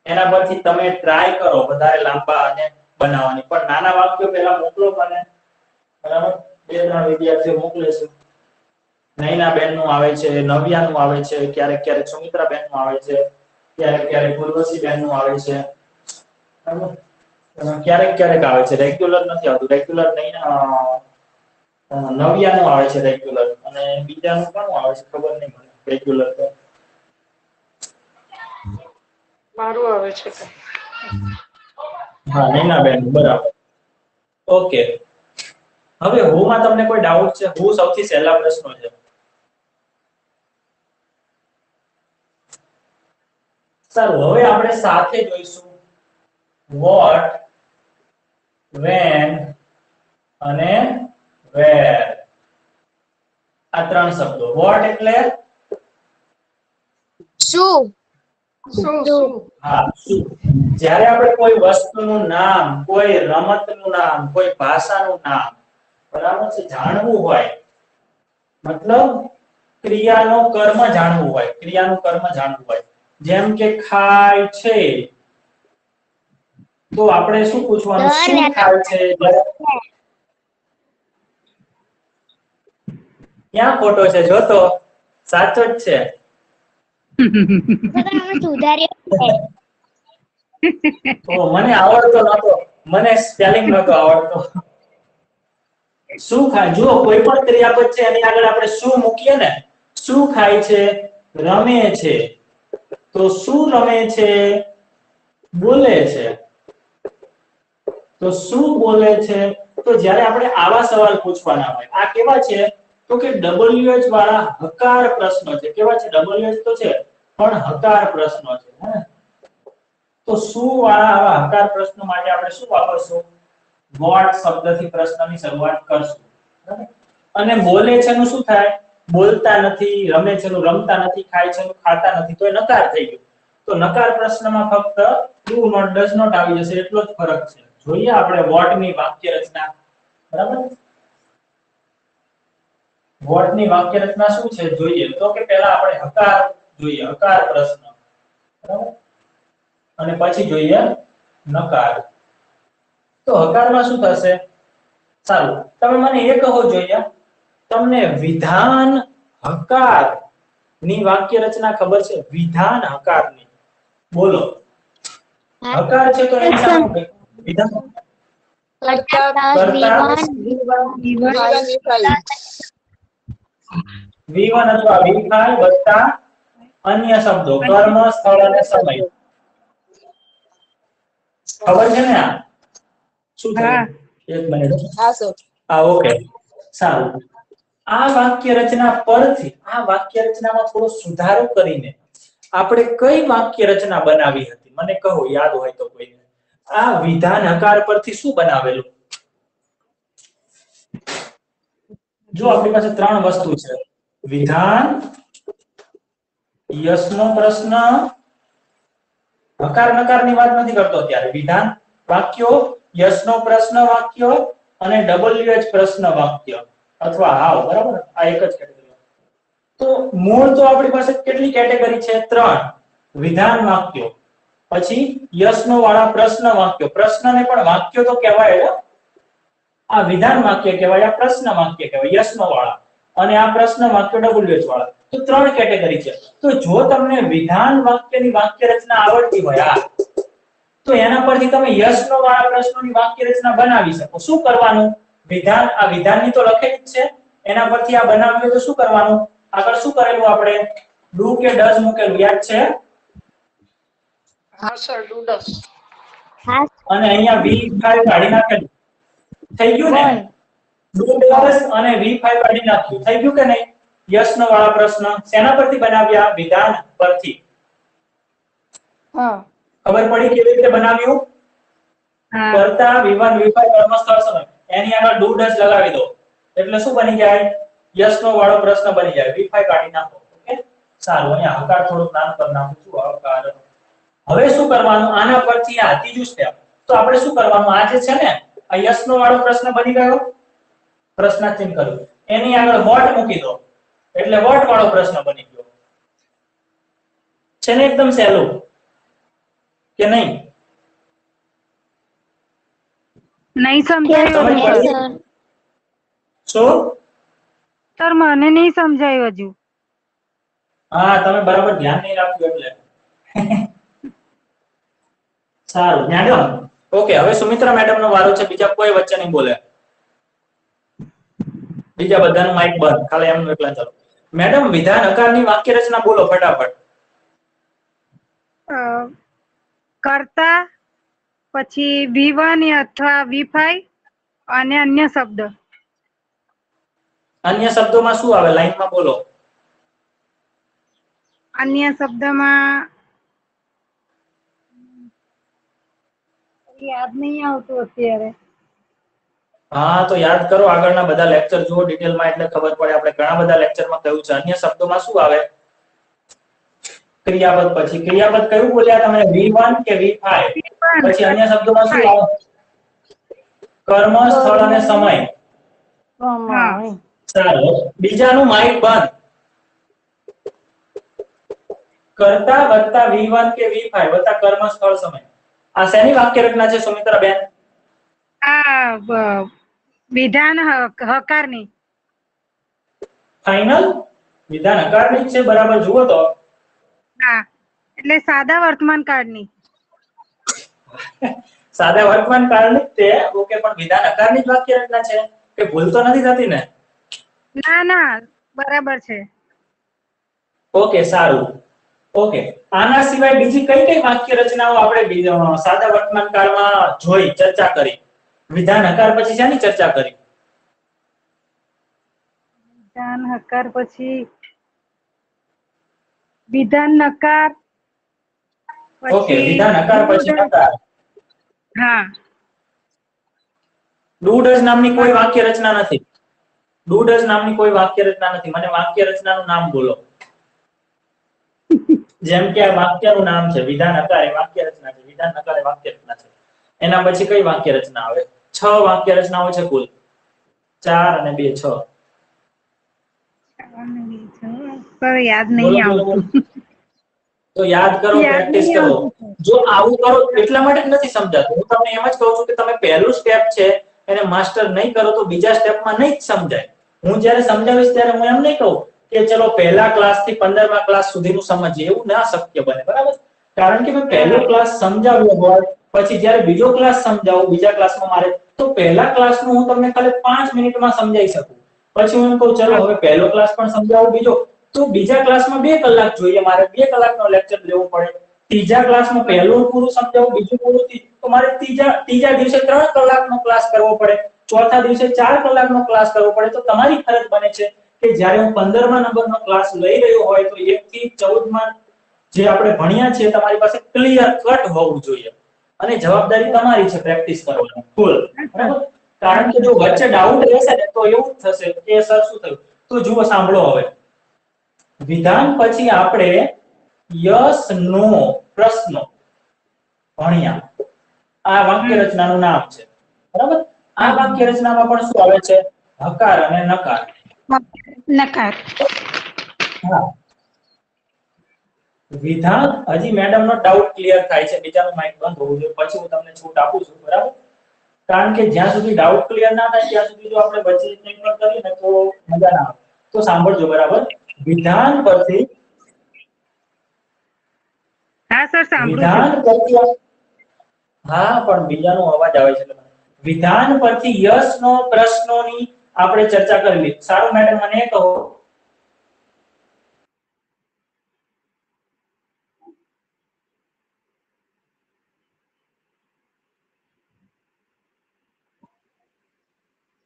એના પરથી તમે ટ્રાય કરો વધારે લાંબા અને બનાવવાની પણ નાના વાક્યો પહેલા મોકલો મને બરાબર 2-3 વિદ્યાર્થીઓ મોકલે છે નૈના બેન નું આવે છે નવ્યા નું આવે છે ક્યારેક સુમિત્રા બેન નું આવે છે ક્યારેક પૂર્વશી બેન નું આવે છે બરાબર ક્યારેક આવે છે રેગ્યુલર નથી આવતું રેગ્યુલર નહીં નવ્યા નું આવે છે રેગ્યુલર અને બીજાનું કોનું આવે છે ખબર નહીં મને રેગ્યુલર તો મારું આવે છે હા નૈના બેન બરાબર ઓકે હવે હું માં તમને કોઈ ડાઉટ છે હું સૌથી સહેલા પ્રશ્નો છે સારું હવે આપણે સાથે જોઈશું what when અને where આ ત્રણ શબ્દો what એટલે શું હા જ્યારે આપણે કોઈ વસ્તુનું નામ કોઈ રમતનું નામ કોઈ ભાષાનું નામ બરાબર છે જાણવું હોય મતલબ ક્રિયાનું કર્મ જાણવું હોય જેમ કે ખાય છે તો આપણે શું પૂછવાનું શું ખાય છે ક્યાં ખોટો છે જો તો સાચો જ છે તો મને આવડતો નતો મને સ્પેલિંગ નતો આવડતો શું ખાય જુઓ કોઈ પણ ક્રિયાપદ છે એની આગળ આપણે શું મૂકીએ ને શું ખાય છે રમે છે તો શું રમે છે બોલે છે તો શું બોલે છે તો જ્યારે આપણે આવા સવાલ પૂછવાના હોય આ કેવા છે તો કે WH વાળા હકાર પ્રશ્ન છે કેવા છે WH તો છે પણ હકાર પ્રશ્ન છે હે તો શું વાળા આવા હકાર પ્રશ્નો માટે આપણે શું વાપરશું what શબ્દથી પ્રશ્નની શરૂઆત કરશું બરાબર અને બોલે છે નું શું થાય બોલતા નથી રમે છે નું રમતા નથી ખાય છે નું ખાતા નથી તો એ નકાર થઈ ગયો તો નકાર પ્રશ્નમાં ફક્ત do not does not આવી જશે એટલો જ ફરક છે જોઈએ આપણે what ની વાક્ય રચના બરાબર what ની વાક્ય રચના શું છે જોઈએ તો કે પહેલા આપણે હકાર જોઈએ હકાર પ્રશ્ન બરાબર અને પછી જોઈએ નકાર તો હકારમાં શું થશે સારું તમે મને એ કહો જોઈએ તમને વિધાન હકાર ની વાક્ય રચના ખબર છે વિધાન હકાર ની બોલો હકાર છે તો એની સામે વિધાન V1 અથવા V5 વત્તા અન્ય શબ્દો કર્મ સ્થળ અને સમય ખબર છે ને આ શું થયું એક મિનિટ હા સર ઓકે સારું આ વાક્ય રચના પરથી આ વાક્ય રચનામાં થોડો સુધારો કરીને આપણે કઈ વાક્ય રચના બનાવી હતી મને કહો યાદ હોય તો કોઈને આ વિધાન હકાર પરથી શું બનાવેલું જો આપણી પાસે ત્રણ વસ્તુ છે વિધાન યસનો પ્રશ્ન હકાર નકારની વાત નથી કરતો અત્યારે વિધાન વાક્યો યસનો પ્રશ્ન વાક્ય અને WH પ્રશ્ન વાક્ય અથવા હાવ બરાબર આ એક જ કેટેગરી તો મૂળ તો આપણી પાસે કેટલી કેટેગરી છે ત્રણ વિધાન વાક્યો પછી યસનો વાળા પ્રશ્ન વાક્યો પ્રશ્નને પણ વાક્યો તો કહેવાય આ વિધાન વાક્ય કહેવાય આ પ્રશ્ન વાક્ય કહેવાય યસનો વાળા અને આ પ્રશ્ન વાક્ય WH વાળા તો ત્રણ કેટેગરી છે તો જો તમને વિધાન વાક્યની વાક્ય રચના આવડતી હોય તો એના પરથી તમે યસનો વાળા પ્રશ્નોની વાક્ય રચના બનાવી શકો શું કરવાનું વિધાન આ વિધાનની તો લખેલી જ છે એના પરથી આ બનાવ્યું તો શું કરવાનું આગળ શું કરેલું આપણે ડુ કે ડઝ મૂકેલું યાદ છે હા સર ડુ ડઝ અને અહીંયા V5 કાઢી નાખેલું થઈ ગયું ને ડુ ડઝ અને V5 કાઢી નાખ્યું થઈ ગયું કે નહીં યસનો વાળા પ્રશ્ન શેના પરથી બનાવ્યા વિધાન પરથી હા ખબર પડી કેવી રીતે બનાવ્યું કરતા V1 V5 કર્મસ્થળ સમય એની આગળ ડુ ડઝ લગાવી દો એટલે શું બની જાય યસનો વાળો પ્રશ્ન બની જાય V5 કાઢી નાખો ઓકે સારું અહીંયા હકાર થોડુંક નાનું કરી નાખું છું હકાર હવે શું કરવાનું આના પરથી આ ત્રીજું સ્ટેપ તો આપણે શું કરવાનું આ જે છે ને આ યસનો વાળો પ્રશ્ન બની ગયો, પ્રશ્નાર્થ ચિહ્ન કર્યું, એની આગળ વોટ મૂકી દો એટલે વોટ વાળો પ્રશ્ન બની ગયો છે ને, એકદમ સહેલું કે નહીં? નહીં સમજાયું તમે હજુ કરી- સર. શું? સર મને નહીં સમજાયું હજુ. હા, તમે બરાબર ધ્યાન નહીં રાખ્યું એટલે. સારું મેડમ. ઓકે, હવે સુમિત્રા મેડમ નો વારો છે. બીજા કોઈ વચ્ચે નહીં બોલે, બીજા બધાનું માઇક બંધ, ખાલી એમનું એકલા ચાલો. મેડમ, વિધાન હકારની વાક્ય રચના બોલો ફટાફટ. કર્તા, પછી V1 અથવા V5 અને અન્ય શબ્દ. અન્ય શબ્દોમાં શું આવે? લાઈનમાં બોલો. અન્ય શબ્દમાં યાદ નહીં આવતું અત્યારે. હા, તો યાદ કરો, આગળના બધા લેક્ચર જુઓ ડિટેલમાં એટલે ખબર પડે. આપણે ઘણા બધા લેક્ચરમાં કહ્યું છે. અન્ય શબ્દોમાં શું આવે? ક્રિયાપદ. પછી ક્રિયાપદ કયું બોલ્યા તમે? V1 કે V5? પછી અન્ય શબ્દોમાં શું આવે? કર્મ, સ્થળ અને સમય. સારું, બીજાનું માઇક બંધ. કર્તા વત્તા V1 કે V5 વત્તા કર્મ, સ્થળ, સમય. આ શેની વાક્ય રચના છે સુમિત્રા બેન? આ વિધાન હકારની. ફાઇનલ? વિધાન હકારની જ છે, બરાબર જુઓ તો. હા, એટલે સાદા વર્તમાન કાળની. સાદા વર્તમાન કાળની જ તે. ઓકે, પણ વિધાન હકારની જ વાક્ય રચના છે કે ભૂલ તો નથી થતી ને? ના ના, બરાબર છે. ઓકે, સારું. ઓકે, આના સિવાય બીજી કઈ કઈ વાક્ય રચનાઓ આપણે સાદા વર્તમાન કાળમાં જોઈ, ચર્ચા કરી? વિધાન હકાર પછી શેની ચર્ચા કરી? વિધાન હકાર પછી વિધાન નકાર. ઓકે, વિધાન હકાર પછી નકાર. હા. ડુ ડઝ નામની કોઈ વાક્ય રચના નથી. ડુ ડઝ નામની કોઈ વાક્ય રચના નથી. મને વાક્ય રચનાનું નામ બોલો. જેમ કે આ વાક્યનું નામ છે વિધાન હકાર, એ વાક્ય રચના છે. વિધાન નકાર એ વાક્ય રચના છે. એના પછી કઈ વાક્ય રચના આવે? 6 વાક્ય રચનાઓ છે કુલ. 4 અને 2 6. પર યાદ બોલો, નહીં બોલો, આવતું. બોલો. તો યાદ કરો, યાદ પ્રેક્ટિસ નહીં કરો. આવતું. જો આવું કરો એટલા માટે જ નથી સમજાતું. હું તમને એમ જ કહું છું કે તમે પહેલું સ્ટેપ છે એને માસ્ટર નહીં કરો તો બીજા સ્ટેપમાં નહીં જ સમજાય. હું જ્યારે સમજાવીશ ત્યારે હું એમ નહીં કહું કે ચલો પહેલા ક્લાસ થી 15મા ક્લાસ સુધીનું સમજીએ, એવું ના શક્ય બને, બરાબર? કારણ કે મેં પહેલો ક્લાસ સમજાવ્યો હોય, પછી જ્યારે બીજો ક્લાસ સમજાવું બીજા ક્લાસમાં મારે, તો પહેલા ક્લાસનું હું તમને ખાલી 5 મિનિટમાં સમજાવી શકું. પછી હું એમ કહું ચલો હવે પહેલો ક્લાસ પણ સમજાવું બીજો, તો બીજા ક્લાસમાં 2 કલાક જોઈએ, મારે 2 કલાકનો લેક્ચર લેવું પડે. ત્રીજા ક્લાસમાં પહેલું પૂરું સમજાવું, બીજું પૂરું, તો મારે ત્રીજા દિવસે 3 કલાકનો ક્લાસ કરવો પડે, ચોથા દિવસે 4 કલાકનો ક્લાસ કરવો પડે. તો તમારી ફરજ બને છે કે જ્યારે હું 15મા નંબરનો ક્લાસ લઈ રહ્યો હોય તો 1 થી 14માં જે આપણે ભણ્યા છે તમારી પાસે ક્લિયર કટ હોવું જોઈએ. અને જવાબદારી તમારી છે પ્રેક્ટિસ કરવાની ફૂલ, બરાબર? કારણ કે જો વચ્ચે ડાઉટ રહેશે ને તો એવું જ થશે કે સર શું થયું. તો જુઓ, સાંભળો. હવે વિધાન પછી આપણે યસ નો પ્રશ્નો ભણ્યા. આ વાક્ય રચનાનું નામ છે, બરાબર? આ વાક્ય રચનામાં પણ શું આવે છે? હકાર અને નકાર. નકાર. હા, વિધાન. હજી મેડમ નો ડાઉટ ક્લિયર થાય છે, બીજાનું માઇક બંધ હોવું જોઈએ, પછી હું તમને છૂટ આપું છું, બરાબર? કારણ કે જ્યાં સુધી ડાઉટ ક્લિયર ના થાય ત્યાં સુધી જો આપણે વચ્ચે કંઈ પણ કરીએ ને તો મજા ના આવે. તો સાંભળજો, બરાબર? વિધાન પરથી હા સર, સાંભળું વિધાન છું. પરથી હા, પણ બીજાનો અવાજ આવે છે. વિધાન પરથી યસ નો પ્રશ્નોની આપણે ચર્ચા કરી. સારું મેડમ, મને કહો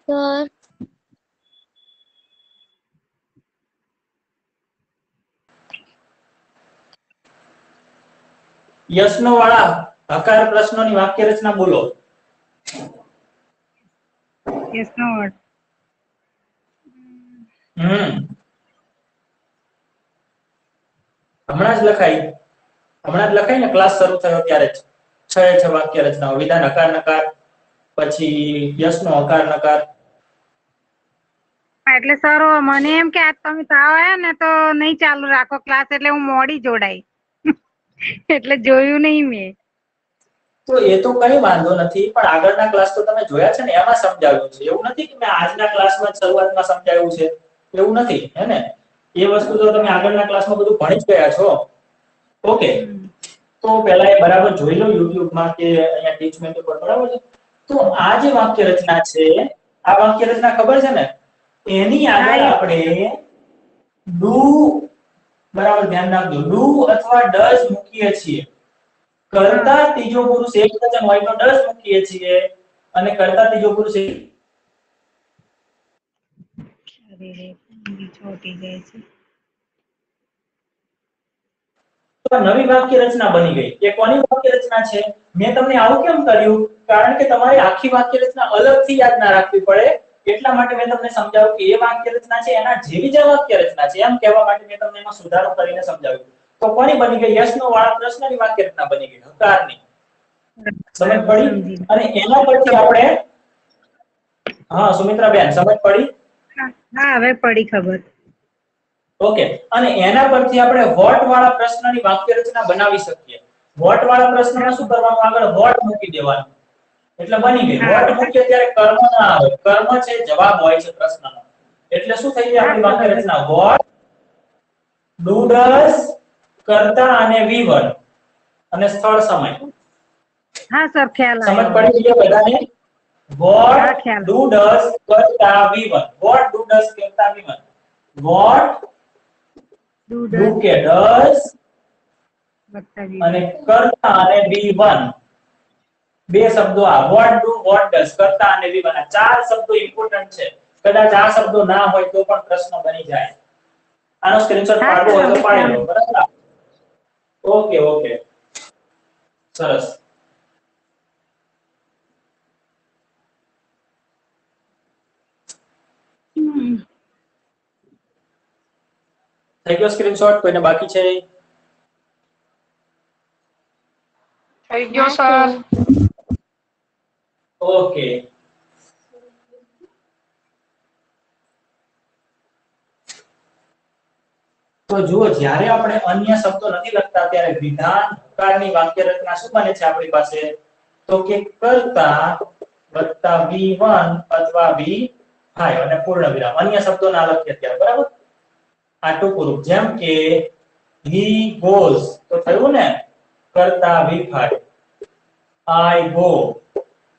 સર યસનો વાળા હકાર પ્રશ્નોની વાક્ય રચના બોલો. Yes, no word. હમણાં જ લખાઈ ને ક્લાસ શરૂ થયો ત્યારે જ 6 વાક્ય રચનાઓ. વિધાન, હકાર, નકાર, પછી યસનો હકાર નકાર. એટલે સર મને એમ કે આજ તમે તાવ આવ્યા ને તો નહીં ચાલુ રાખો ક્લાસ એટલે હું મોડી જોડાઈ એટલે જોયું નહીં મેં. તો એ તો કઈ વાંધો નથી, પણ આગળના ક્લાસ તો તમે જોયા છે ને, એમાં સમજાવ્યું છે. એવું નથી કે મેં આજના ક્લાસમાં શરૂઆતમાં સમજાવ્યું છે, એવું નથી હે ને. એ વસ્તુ તો તમે આગળના ક્લાસમાં બધું ભણી જ ગયા છો. ઓકે, તો પહેલા એ બરાબર જોઈ લો YouTube માં કે અહીંયા ટીચમેન્ટ ઉપર, બરાબર છે. તો આ જે વાક્ય રચના છે, આ વાક્ય રચના ખબર છે ને, એની આગળ આપણે ડુ, બરાબર ધ્યાન રાખજો, ડુ અથવા ડઝ મૂકીએ છીએ. કરતા ત્રીજો પુરુષ એકવચન હોય તો ડઝ મૂકીએ છીએ, અને કરતા ત્રીજો પુરુષ તો નવી વાક્ય રચના બની ગઈ. એ કોની વાક્ય રચના છે? મેં તમને આવું કેમ કર્યું? કારણ કે તમારે આખી વાક્ય રચના અલગથી યાદ ના રાખવી પડે, એટલા માટે મેં તમને સમજાવ્યું કે એ વાક્ય રચના છે એના જેવી જ વાક્ય રચના છે, એમ કહેવા માટે મેં તમને એમાં સુધારો કરીને સમજાવ્યું. તો કોની બની ગઈ? યસનો વાળા પ્રશ્નની વાક્ય રચના બની ગઈ, હકારની. સમજ પડી? અને એના પરથી આપણે, હા સુમિત્રા બેન, સમજ પડી? હા, હવે પડી ખબર. ઓકે, અને એના પરથી આપણે વોટ વાળા પ્રશ્નની વાક્ય રચના બનાવી શકીએ. વોટ વાળા પ્રશ્નમાં શું કરવાનું? આગળ વોટ મૂકી દેવાનું, એટલે બની ગઈ. વોટ મૂકીએ ત્યારે કર્મ ના આવે, કર્મ છે જવાબ હોય છે પ્રશ્નનો, એટલે શું થઈ ગઈ આપણી વાક્ય રચના? વોટ, ડુ ડઝ, કર્તા અને V1 અને સ્થળ સમય. હા સર, ખ્યાલ સમજ આવ્યો. પડી ગઈ બધાને? વોટ, ડુ ડઝ, કર્તા V1. વોટ, ડુ ડઝ, કર્તા V1. વોટ, ડુ કે ડઝ અને કર્તા અને V1. બે શબ્દો, આ વોટ, ડુ, વોટ ડઝ, કર્તા અને V1, આ ચાર શબ્દો ઇમ્પોર્ટન્ટ છે. કદાચ આ શબ્દો ના હોય તો પણ પ્રશ્ન બની જાય. આનો સ્ક્રીનશોટ પાડવો હોય તો પાડી લો, બરાબર? ઓકે ઓકે, સરસ. થઈ ગયો સ્ક્રીનશોટ? કોઈને બાકી છે? થઈ ગયો સર. ઓકે, તો જુઓ, જ્યારે આપણે અન્ય શબ્દો નથી લખતા ત્યારે વિધાન પ્રકારની વાક્ય રચના શું બને છે આપણી પાસે? તો કે કર્તા વત્તા V1 અથવા V5 અને પૂર્ણ વિરામ. અન્ય શબ્દો ના લખીએ ત્યારે, બરાબર? આ ટૂંકું રૂપ, જેમ કે he goes તો થયું ને કર્તા V5, I go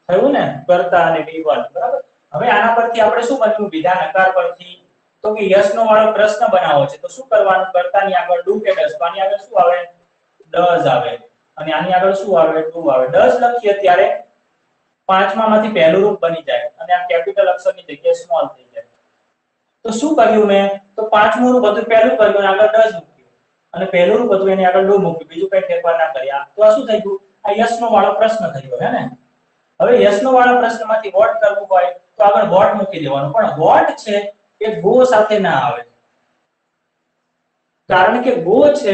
થયું ને કર્તા અને V1, બરાબર? હવે આના પરથી આપણે શું બન્યું? વિધાન આકાર પરથી તો કે યસનો વાળો પ્રશ્ન બનાવો છે, તો શું કરવાનું? કર્તાની આગળ ડુ કે ડઝ, તો આની આગળ શું આવે? ડઝ આવે, અને આની આગળ શું આવે? ડુ આવે. ડઝ લખીએ ત્યારે પાંચમામાંથી પહેલું રૂપ બની જાય, અને આ કેપિટલ અક્ષરની જગ્યાએ સ્મોલ થઈ જાય. તો શું કર્યું મેં? તો પાંચમું રૂપ હતું પહેલું કર્યું અને આગળ ડઝ મૂક્યું, અને પહેલું રૂપ હતું એની આગળ ડુ મૂક્યું, બીજું કઈ ફેરફાર ના કર્યા. તો આ શું થઈ ગયું? આ યસનો વાળો પ્રશ્ન થઈ ગયો, હે ને? હવે યસનો વાળો પ્રશ્નમાંથી વોટ કરવું હોય તો આગળ વોટ મૂકી દેવાનું, પણ વોટ છે એ ગો સાથે ના આવે, કારણ કે ગો છે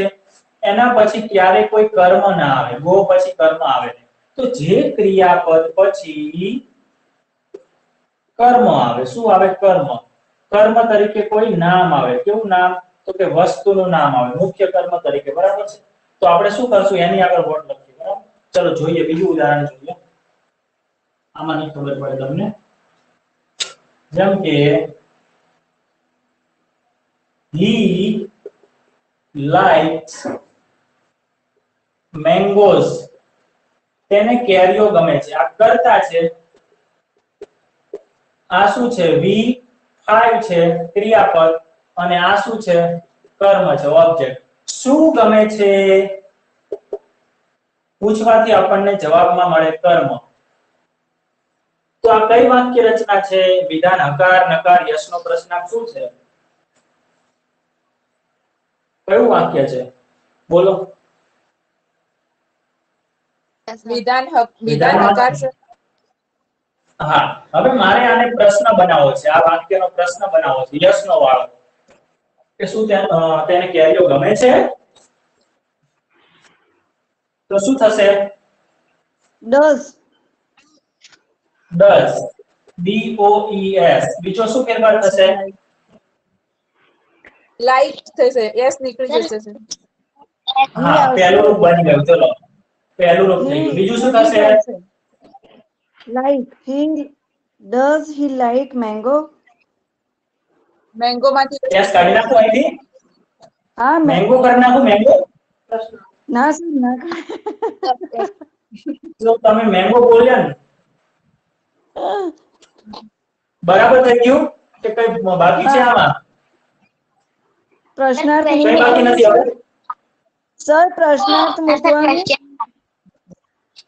એના પછી ક્યારે કોઈ કર્મ ના આવે. ગો પછી કર્મ આવે, તો જે ક્રિયાપદ પછી કર્મ આવે, શું આવે? કર્મ. કર્મ તરીકે કોઈ નામ આવે. કેવું નામ? તો કે વસ્તુનું નામ આવે, મુખ્ય કર્મ તરીકે, બરાબર છે? તો આપણે શું કરશું? એની આગળ વોટ લખીએ, બરાબર? ચલો જોઈએ, બીજું ઉદાહરણ જોઈએ. આમાં નહીં ખબર પડે તમને. જેમ કે he likes mangoes, તેને કેરીઓ ગમે છે. આ કર્તા છે, આ શું છે? V5 છે ક્રિયાપદ, અને આ શું છે? કર્મ છે, ઓબ્જેક્ટ. શું ગમે છે પૂછવાથી આપણને જવાબમાં મળે કર્મ. તો આ કઈ વાક્ય રચના છે? વિધાન હકાર નકાર યસનો પ્રશ્નાર્થ શું છે? કયું વાક્ય છે? બોલો. વિધાન હકાર છે. હા, હવે મારે આને પ્રશ્ન બનાવવો છે, આ વાક્યનો પ્રશ્ન બનાવવો છે યસનો વાળો, કે શું તેને કેરીઓ ગમે છે? તો શું થશે? ડઝ. does DOES બીજો શું ફેરફાર થશે લાઈક થશે યસ નીકળી જશે sir. હા પહેલું રૂપ બની ગયું ચલો પહેલું રૂપ થઈ ગયું બીજું શું થશે like he like mango? Mango માંથી એસ કાઢી નાખો અહીંથી હા મેંગો કરી નાખો મેંગો ના સર ના જો તમે મેંગો બોલ્યા ને બરાબર થઈ ગયું કે કઈ બાકી છે આમાં પ્રશ્નાર્થ કઈ બાકી નથી હવે સર પ્રશ્નાર્થ મૂકવાનું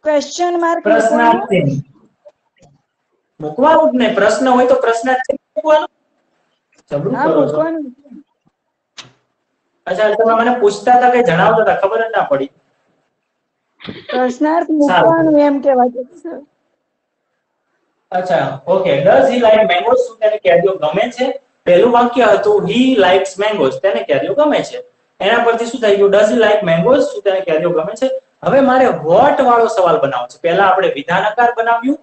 ક્વેશ્ચન માર્ક મૂકવાનું પ્રશ્નાર્થ ચિહ્ન મૂકવાનું જ નહીં પ્રશ્ન હોય તો પ્રશ્નાર્થ ચિહ્ન મૂકવાનું જબરું હા કરો છો મૂકવાનું અચ્છા તમે મને પૂછતા હતા કે જણાવતા હતા ખબર જ ના પડી પ્રશ્નાર્થ મૂકવાનું એમ કહેવાય છે સર અચ્છા okay does he like mangoes શું તેને કેરીઓ ગમે છે પહેલું વાક્ય હતું હી લાઇક્સ મેંગોઝ તેને કેરીઓ ગમે છે એના પરથી શું થઈ ગયું ડઝ હી લાઈક મેંગોઝ શું તેને કેરીઓ ગમે છે હવે મારે વોટ વાળો સવાલ બનાવવો છે પહેલા આપણે વિધાનકાર બનાવ્યું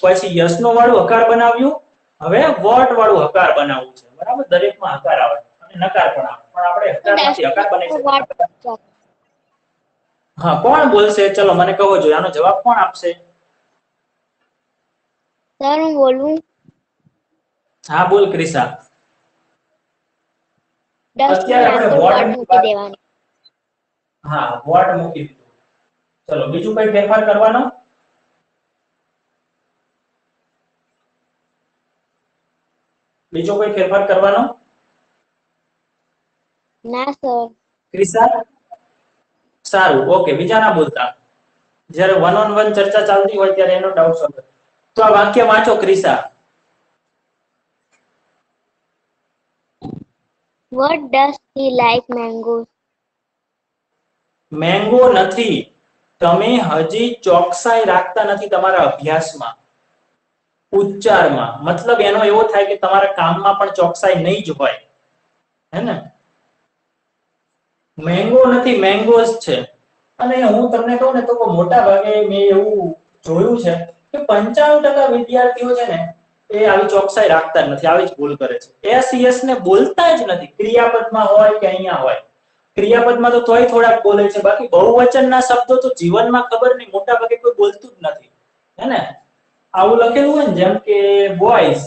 પછી યસનો વાળું હકાર બનાવ્યું હવે વોટ વાળું હકાર બનાવવું છે બરાબર દરેકમાં હકાર આવે અને નકાર પણ આવે પણ આપણે હકારમાંથી હકાર બનાવી શકીએ હા કોણ બોલશે ચલો મને કહો જોઈએ આનો જવાબ કોણ આપશે સર હું બોલું હા બોલ ક્રિશા ડસ્ટમાં અત્યારે આપણે આન્સર વોટ વોટ મૂકી દેવાનું હા વોટ મૂકી દીધું ચલો બીજું કઈ ફેરફાર કરવાનો બીજો કોઈ ફેરફાર કરવાનો ના સર ક્રિશા સારું ઓકે બીજા ના બોલતા જ્યારે 1-on-1 ચર્ચા ચાલતી હોય ત્યારે એનો ડાઉટ સોલ્વ તો આ વાક્ય વાંચો Krisha What does he like mangoes? Mango નથી તમે હજી ચોકસાઈ રાખતા નથી તમારા અભ્યાસમાં ઉચ્ચારમાં મતલબ એનો એવો થાય કે તમારા કામમાં પણ ચોકસાઈ નહીં જ હોય હે ને મેંગો નથી મેંગોઝ છે અને હું તમને કહું ને તો મોટા ભાગે મેં એવું જોયું છે કે 95% વિદ્યાર્થીઓ છે ને એ આવી ચોકસાઈ રાખતા જ નથી આવી જ ભૂલ કરે છે એસ ને બોલતા જ નથી ક્રિયાપદમાં હોય કે અહીંયા હોય ક્રિયાપદમાં તો તોય થોડાક બોલે છે બાકી બહુવચનના શબ્દો તો જીવનમાં ખબર નહીં મોટા ભાગે કોઈ બોલતું જ નથી હે ને આવું લખેલું હોય ને જેમ કે બોયઝ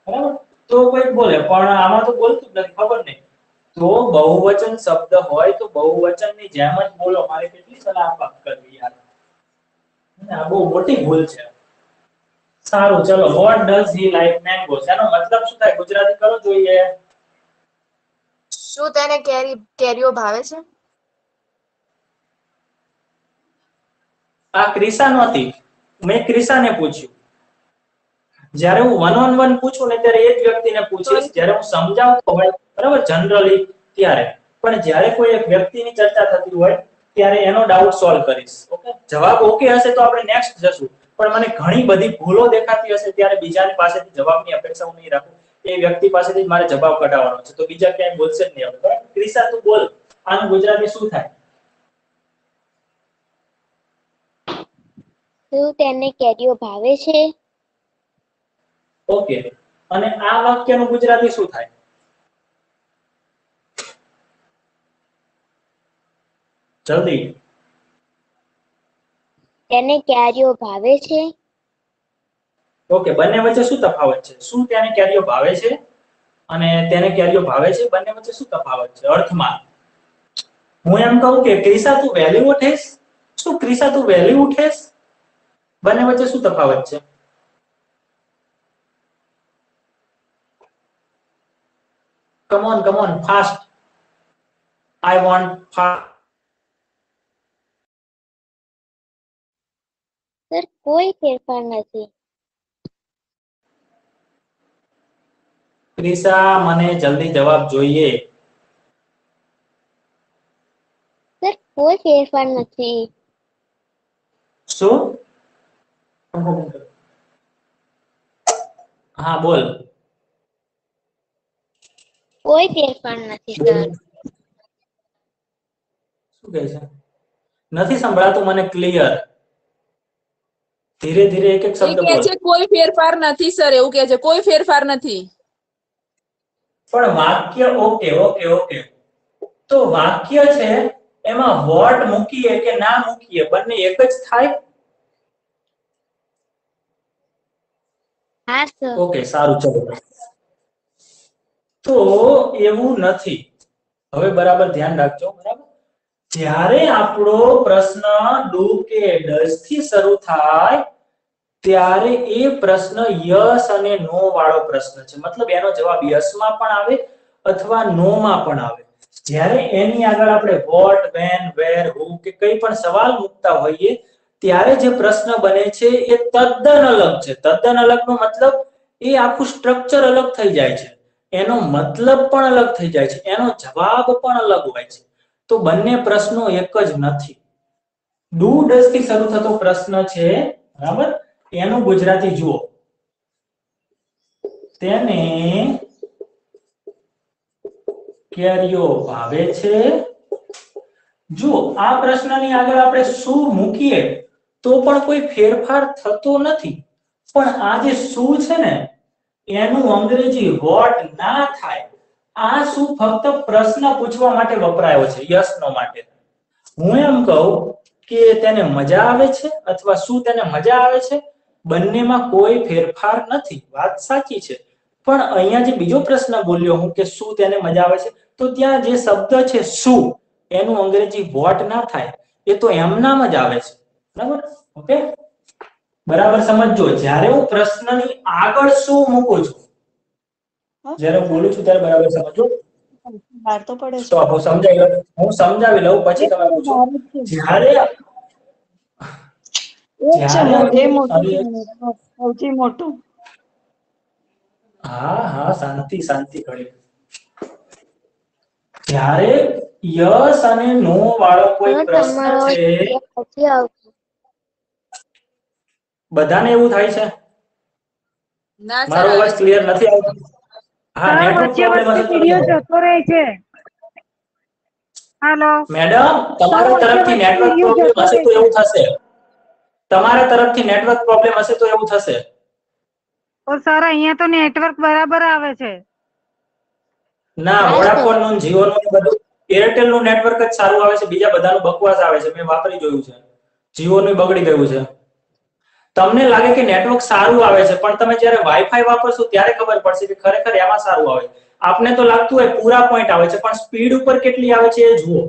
બરાબર તો કોઈ બોલે પણ આમાં તો બોલતું જ નથી ખબર નહીં તો બહુવચન શબ્દ હોય તો બહુવચનની જેમ જ બોલો મારે કેટલી સલાહ કરવી યાર આ બહુ મોટી ભૂલ છે સારું ચલો what does he like mangoes એનો મતલબ શું થાય ગુજરાતી કરો જોઈએ શું તેને કેરીઓ ભાવે છે આ ક્રિશા નહોતી મેં ક્રિશાને પૂછ્યું જ્યારે હું 1-on-1 પૂછું ને ત્યારે એ જ વ્યક્તિને પૂછીશ જ્યારે હું સમજાવતો હોય બરાબર જનરલી ત્યારે પણ જ્યારે કોઈ એક વ્યક્તિની ચર્ચા થતી હોય ત્યારે એનો ડાઉટ સોલ્વ કરીશ ઓકે જવાબ ઓકે હશે તો આપણે નેક્સ્ટ જશું પણ મને ઘણી બધી ભૂલો દેખાતી હશે ત્યારે બીજાની પાસેથી જવાબની અપેક્ષા હું નહીં રાખું એ વ્યક્તિ પાસેથી મારે જવાબ કઢાવવાનો છે તો બીજા ક્યાંય બોલશે જ નહીં હવે બરાબર ક્રિશા તું બોલ આનું ગુજરાતી શું થાય શું તેને કેરીઓ ભાવે છે ઓકે અને આ વાક્યનું ગુજરાતી શું થાય જલ્દી તેને કેરીઓ ભાવે છે ઓકે બંને વચ્ચે શું તફાવત છે શું તેને કેરીઓ ભાવે છે અને તેને કેરીઓ ભાવે છે બંને વચ્ચે શું તફાવત છે અર્થમાં હું એમ કહું કે ક્રિશા તું વહેલી ઉઠેશ શું ક્રિશા તું વહેલી ઉઠેશ બંને વચ્ચે શું તફાવત છે come on fast I want fast sir કોઈ ફેરફાર નથી ક્રિશા મને જલ્દી જવાબ જોઈએ સર કોઈ ફેરફાર નથી શું હા બોલ કોઈ ફેરફાર નથી સર શું કહે છે નથી સંભળાતું મને ક્લિયર ધીરે ધીરે એક એક એ શબ્દ કે બોલ. છે કોઈ ફેરફાર નથી સર, એવું કે છે કોઈ ફેરફાર નથી. પણ વાક્ય ઓકે ઓકે ઓકે, તો વાક્ય છે એમાં વોટ મૂકીએ કે ના મૂકીએ બંને એક જ થાય? હા સર. ઓકે સારું, ચલો. તો એવું નથી. હવે બરાબર ધ્યાન રાખજો. બરાબર, જ્યારે આપણો પ્રશ્ન ડુ કે ડઝ થી શરૂ થાય ત્યારે એ પ્રશ્ન યસ અને નો વાળો પ્રશ્ન છે. મતલબ એનો જવાબ યસ માં પણ આવે અથવા નો માં પણ આવે. જ્યારે એની આગળ આપણે વોટ, વેન, વેર, હુ કે કંઈ પણ સવાલ મૂકતા હોઈએ ત્યારે જે પ્રશ્ન બને છે એ તદ્દન અલગ છે. તદ્દન અલગનો મતલબ એ આખું સ્ટ્રક્ચર અલગ થઈ જાય છે, એનો મતલબ પણ અલગ થઈ જાય છે, એનો જવાબ પણ અલગ હોય છે. તો બંને પ્રશ્નો એક જ નથી. ડુ ડઝ થી શરૂ થતો પ્રશ્ન છે, બરાબર, એનું ગુજરાતી જુઓ. તેને કેરીઓ ભાવે છે. જો આ પ્રશ્નની આગળ આપણે શું મૂકીએ તો પણ કોઈ ફેરફાર થતો નથી, પણ આ જે શું છે ને એનું અંગ્રેજી વોટ ના થાય. આ શું ફક્ત પ્રશ્ન પૂછવા માટે વપરાયો છે, યસ નો માટે. હું એમ કહું કે તેને મજા આવે છે અથવા શું તેને મજા આવે છે, બંનેમાં કોઈ ફેરફાર નથી. વાત સાચી છે, પણ અહીંયા જે બીજો પ્રશ્ન બોલ્યો હું કે શું તેને મજા આવે છે, તો ત્યાં જે શબ્દ છે શું, એનું અંગ્રેજી વોટ ના થાય, એ તો એમ નામ જ આવે છે. બરાબર, ઓકે, બરાબર સમજજો. જ્યારે હું પ્રશ્નની આગળ શું મૂકું છું, જ્યારે હું બોલું છું ત્યારે બરાબર સમજો. બહાર તો પડે છે. સ્ટોપ, હું સમજાવી લઉં પછી તમે પૂછો. જ્યારે એ મોટું છે, સૌથી મોટું. હા હા, શાંતિ શાંતિ ઘડી. જ્યારે યસ અને નો વાળો કોઈ પ્રશ્ન તમારો છે, નથી આવતું. બધાને એવું થાય છે? ના સર, મારો આવે અવાજ છે. ક્લિયર નથી આવતો? હા, સર નેટવર્ક વચ્ચે પ્રોબ્લેમ વચ્ચે હશે તો વિડીયો જતો રહે છે. હાલો મેડમ, તમારા વચ્ચે તરફથી વચ્ચે નેટવર્ક વિડીયો પ્રોબ્લેમ જતો હશે રહે તો છે. એવું થશે. તમારા તરફથી નેટવર્ક પ્રોબ્લેમ હશે તો એવું થશે. ઓ સર અહીંયા તો નેટવર્ક બરાબર આવે છે. ના, હા, વોડાફોન સર. નું, જીઓ નું બધું, એરટેલ નું નેટવર્ક જ સારું આવે છે. બીજા બધાનું બકવાસ આવે છે. મેં વાપરી જોયું છે. જીઓ નું બગડી ગયું છે. તમને લાગે કે નેટવર્ક સારું આવે છે, પણ તમે જ્યારે વાઈફાઈ વાપરશો ત્યારે ખબર પડશે કે ખરેખર એમાં સારું આવે. આપને તો લાગતું હોય પૂરા પોઈન્ટ આવે છે, પણ સ્પીડ ઉપર કેટલી આવે છે એ જુઓ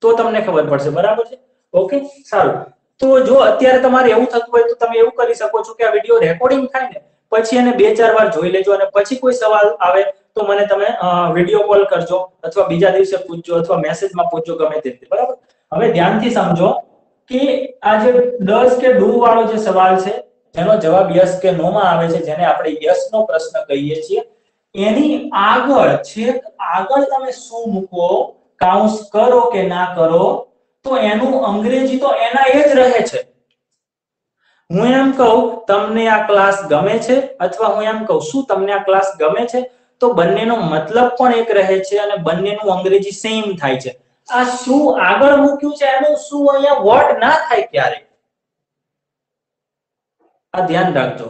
તો તમને ખબર પડશે. બરાબર છે, ઓકે, સારું. તો જો અત્યારે તમારે એવું થતું હોય તો તમે એવું કરી શકો છો કે આ વિડિયો રેકોર્ડિંગ થાય ને પછી એને 2-4 વાર જોઈ લેજો, અને પછી કોઈ સવાલ આવે તો મને તમે વિડિયો કોલ કરજો અથવા બીજા દિવસે પૂછજો અથવા મેસેજમાં પૂછજો, ગમે તે રીતે. બરાબર, હવે ધ્યાનથી સમજો કે આ જે ડઝ કે ડુ વાળો જે સવાલ છે એનો જવાબ યસ કે નો માં આવે છે, જેને આપણે યસ નો પ્રશ્ન કહીએ છીએ. એની આગળ છેક આગળ તમે શું મૂકો, કાઉન્સ કરો કે ના કરો, તો એનું અંગ્રેજી તો એના એ જ રહે છે. હું એમ કહું તમને આ ક્લાસ ગમે છે, અથવા હું એમ કહું શું તમને આ ક્લાસ ગમે છે, તો બંનેનો મતલબ પણ એક રહે છે અને બંનેનું અંગ્રેજી સેમ થાય છે. આ શું આગળ મૂક્યું છે એનું શું અહીંયા વોટ ના થાય ક્યારે. આ ધ્યાન રાખજો.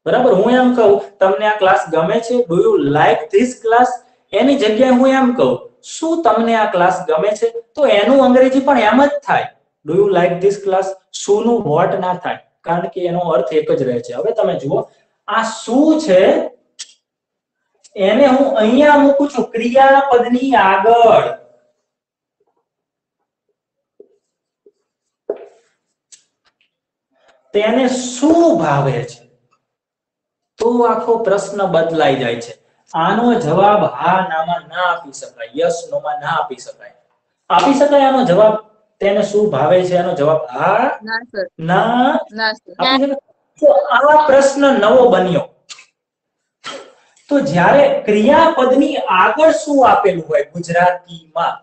બરાબર, હું એમ કહું તમને આ ક્લાસ ગમે છે, do you like this class, એની જગ્યાએ હું એમ કહું શું તમને આ ક્લાસ ગમે છે, તો એનું અંગ્રેજી પણ એમ જ થાય, do you like this class. શું નું વોટ ના થાય, કારણ કે એનો અર્થ એક જ રહે છે. હવે તમે જુઓ આ શું છે, એને હું અહીંયા મૂકું છું ક્રિયાપદની આગળ. તેને શું ભાવે છે, તો આખો પ્રશ્ન બદલાઈ જાય છે. આનો જવાબ હા નામાં ના આપી શકાય, યસ નો માં ના આપી શકાય. આપી શકાય આનો જવાબ તેને શું ભાવે છે, એનો જવાબ હા ના સર, ના ના સર. આપી શકાય. તો આ પ્રશ્ન નવો બન્યો. તો જ્યારે ક્રિયાપદની આગળ શું આપેલું હોય ગુજરાતીમાં,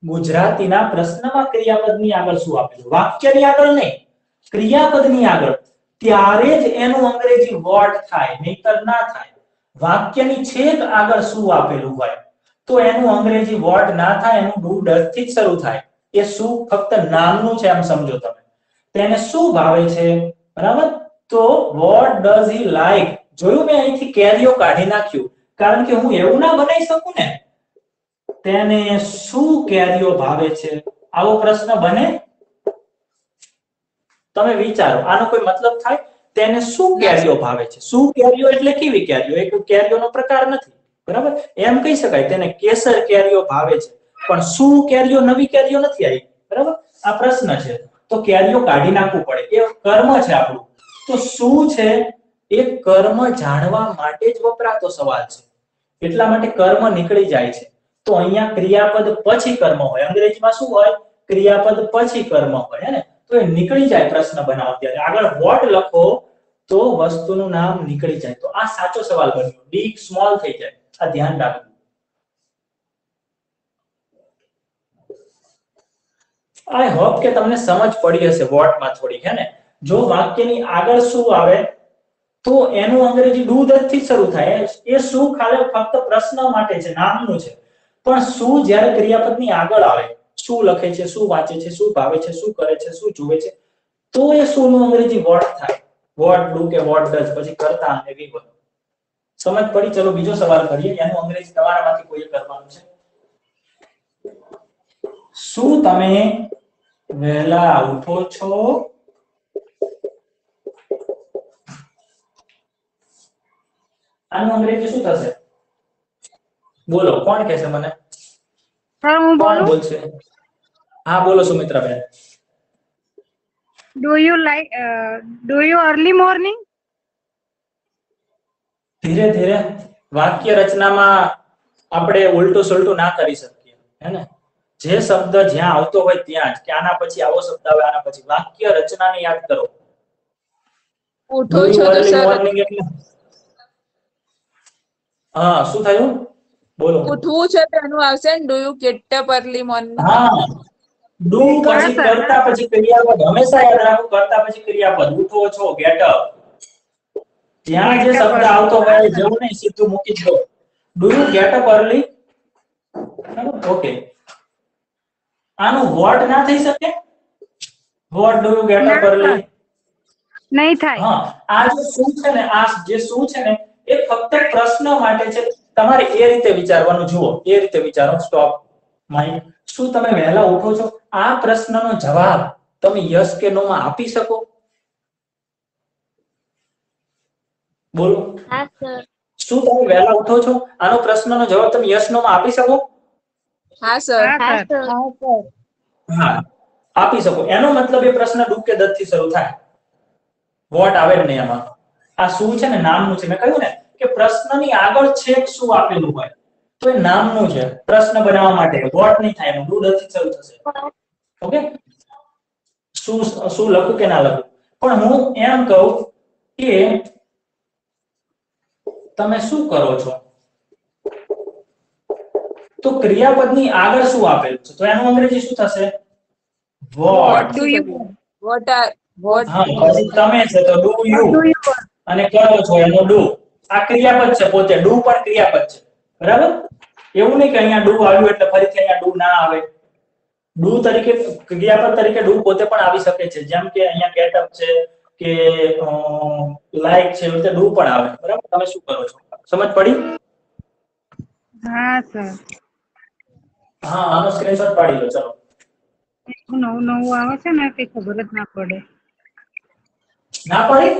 ગુજરાતીના પ્રશ્નમાં ક્રિયાપદની આગળ શું આપેલું, વાક્યની આગળ નહીં, ક્રિયાપદની આગળ, ત્યારે જ એનું અંગ્રેજી વોટ થાય, નહીતર ના થાય. વાક્યની છેક આગળ શું આપેલું હોય તો એનું અંગ્રેજી વોટ ના થાય, એનું ડુ ડઝ થી જ શરૂ થાય. એ શું ફક્ત નામનું છે એમ સમજો તમે. તેને શું ભાવે છે, બરાબર. તો વોટ ડઝ હી લાઈક, જોયું મેં અહીંથી કેરીઓ કાઢી નાખ્યું, કારણ કે હું એવું ના બનાવી શકું ને તેને શું કેરીઓ ભાવે છે, આવો પ્રશ્ન બને? તમે વિચારો, આનો કોઈ મતલબ થાય? તેને શું કેરીઓ ભાવે છે? શું કેરીઓ એટલે કેવી કેરીઓ? એક કેરીઓનો પ્રકાર નથી, બરાબર? એમ કહી શકાય તેને કેસર કેરીઓ ભાવે છે, પણ શું કેરીઓ, નવી કેરીઓ નથી આવી, બરાબર? આ પ્રશ્ન છે, તો કેરીઓ કાઢી નાખવું પડે, એ કર્મ છે આપણું. તો શું છે એ કર્મ જાણવા માટે જ વપરાતો સવાલ છે, એટલા માટે કર્મ નીકળી જાય છે. તો અહીંયા ક્રિયાપદ પછી કર્મ હોય, અંગ્રેજીમાં શું હોય? ક્રિયાપદ પછી કર્મ હોય, હે ને? તો એ નીકળી જાય પ્રશ્ન બનાવો ત્યારે, આગળ વોટ લખો તો વસ્તુનું નામ નીકળી જાય. તો આ સાચો સવાલ બન્યો, બિગ સ્મોલ થઈ જાય, આ ધ્યાન રાખવું. આઈ હોપ કે તમને સમજ પડી હશે વોટમાં થોડી, હે ને? જો વાક્યની આગળ શું આવે તો એનું અંગ્રેજી ડુ થી શરૂ થાય. એ શું ખાલી ફક્ત પ્રશ્ન માટે છે, નામનું છે. પણ શું જ્યારે ક્રિયાપદની આગળ આવે, શું લખે છે, શું વાંચે છે, શું ભાવે છે, શું કરે છે, શું જુએ છે, તો એ શું નું અંગ્રેજી વોટ થાય. વોટ ડુ કે વોટ ડઝ, પછી કરતા અને વી વન. સમજ પડી? ચલો બીજો સવાલ કરીએ, એનું અંગ્રેજી તમારામાંથી કોઈએ કરવાનું છે. શું તમે વહેલા ઉઠો છો? આનું અંગ્રેજી શું થશે? બોલો, કોણ કહેશે મને? સર હું કોણ બોલું? બોલશે? હા બોલો Sumitraben. Do you early morning? ધીરે ધીરે, વાક્ય રચનામાં આપણે ઉલટું સુલટું ના કરી શકીએ, હે ને? જે શબ્દ જ્યાં આવતો હોય ત્યાં જ, કે આના પછી આવો શબ્દ આવે, આના પછી, વાક્ય રચનાને યાદ કરો. ઉઠો છો તો early સર morning એટલે હા, શું થયું? બોલો. ઉઠવું છે તો એનું આવશે ને, do you get up early morning? હા, ડુ પછી સર. કરતા પછી ક્રિયાપદ, હંમેશા યાદ રાખો, કરતા પછી ક્રિયાપદ. ઉઠો છો, ગેટ અપ. જ્યાં જે Get up શબ્દ early. આવતો હોય જવું નહીં, સીધું મૂકી દો. Do you get up early? Okay. આનું વોટ ના થઈ શકે? Vote do you get up ના અર્લી? સર, નહીં થાય. હા, આ જે શું છે ને, આ જે શું છે ને, એ ફક્ત પ્રશ્ન માટે છે. તમારે એ રીતે વિચારવાનું. જુઓ, એ રીતે વિચારો. Stop mind. શું તમે વહેલા ઉઠો છો? આ પ્રશ્નનો જવાબ તમે યસ કે નો માં આપી શકો? બોલો. હા સર. શું તમે વહેલા ઉઠો છો? આનો પ્રશ્નનો જવાબ તમે યસ નો માં આપી શકો? હા સર. હા હા સર. સર. હા, આપી શકો. એનો મતલબ એ પ્રશ્ન ડુ કે દત થી શરૂ થાય, વોટ આવે જ નહીં આમાં. આ શું છે ને, નામનું છે. મેં કહ્યું ને કે પ્રશ્નની આગળ છેક શું આપેલું હોય તો એ નામનું છે. પ્રશ્ન બનાવવા માટે વોટ નહીં થાય, એનું ડુ દત થી શરૂ થશે. ઓકે, શું શું લખું કે ના લખું? પણ હું એમ કહું કે તમે શું કરો છો, તો ક્રિયાપદની આગળ શું આપેલું છે, તો એનું અંગ્રેજી શું થશે? What what. Do you what are what હા, પછી તમે છે તો do you, Do you work? અને કરો છો એનો ડુ. આ ક્રિયાપદ છે પોતે, ડુ પણ ક્રિયાપદ છે, બરાબર? એવું નહીં કે અહીંયા ડુ આવ્યું એટલે ફરીથી અહીંયા ડુ ના આવે. ડુ તરીકે, ક્રિયાપદ તરીકે ડુ પોતે પણ આવી શકે છે, જેમ કે અહીંયા ગેટ અપ છે કે લાઈક છે, એટલે ડુ પણ આવે, બરાબર? તમે શું કરો છો? સમજ પડી? હા સર. હા, આનો સ્ક્રીનશોટ પાડી લો. ચલો, નવું નવું આવે છે ને, કઈ ખબર જ ના પડે. ના પડી?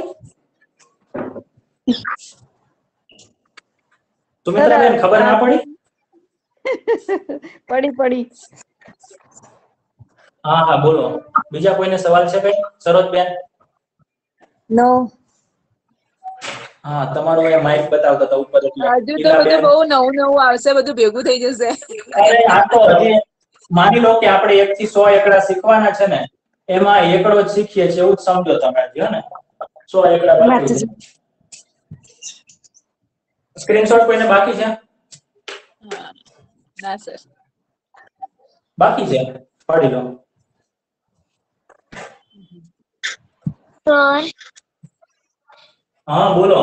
સુમિત્રાબેન, ખબર ના પડી? પડી. હા હા, બોલો. બીજા કોઈને સવાલ છે કઈ? સરોજબેન. નો. હા, તમારું એ માઇક બતાવતા હતા ઉપર, એટલે હજુ તો બધું ઈલાબેન. બહુ નવું નવું આવશે, બધું ભેગું થઈ જશે. અરે આ તો હજી માની લો કે આપણે 1 થી 100 એકડા શીખવાના છે ને, એમાં એકડો જ શીખીએ છીએ એવું જ સમજો તમે, હજી, હે ને? 100 એકડા બાકી છે. સ્ક્રીનશોટ કોઈને બાકી છે? ના સર. બાકી છે? પાડી લો. સર, હા બોલો.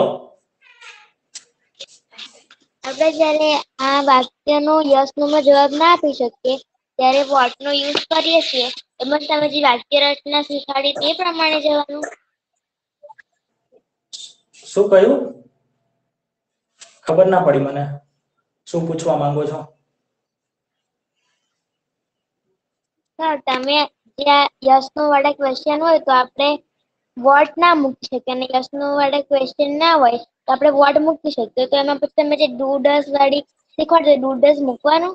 આપણે જ્યારે આ વાક્યનો યસ નો માં જવાબ ના આપી શકીએ ત્યારે વોટ નો યુઝ કરીએ છીએ. એમાં તમે જે વાક્ય રચના શીખવાડી તે પ્રમાણે જવાનું. શું કહ્યું? ખબર ના પડી મને. શું પૂછવા માંગો છો? સર તમે જ્યાં યસ નો વાળા ક્વેશ્ચન હોય તો આપણે વોટ ના મૂકી શકીએ અને યસ નો વાળા ક્વેશ્ચન ના હોય તો આપણે વોટ મૂકી શકીએ. તો એમાં પછી તમે જે ડુ ડઝ વાળી શીખવાડજો ડુ ડઝ મૂકવાનું.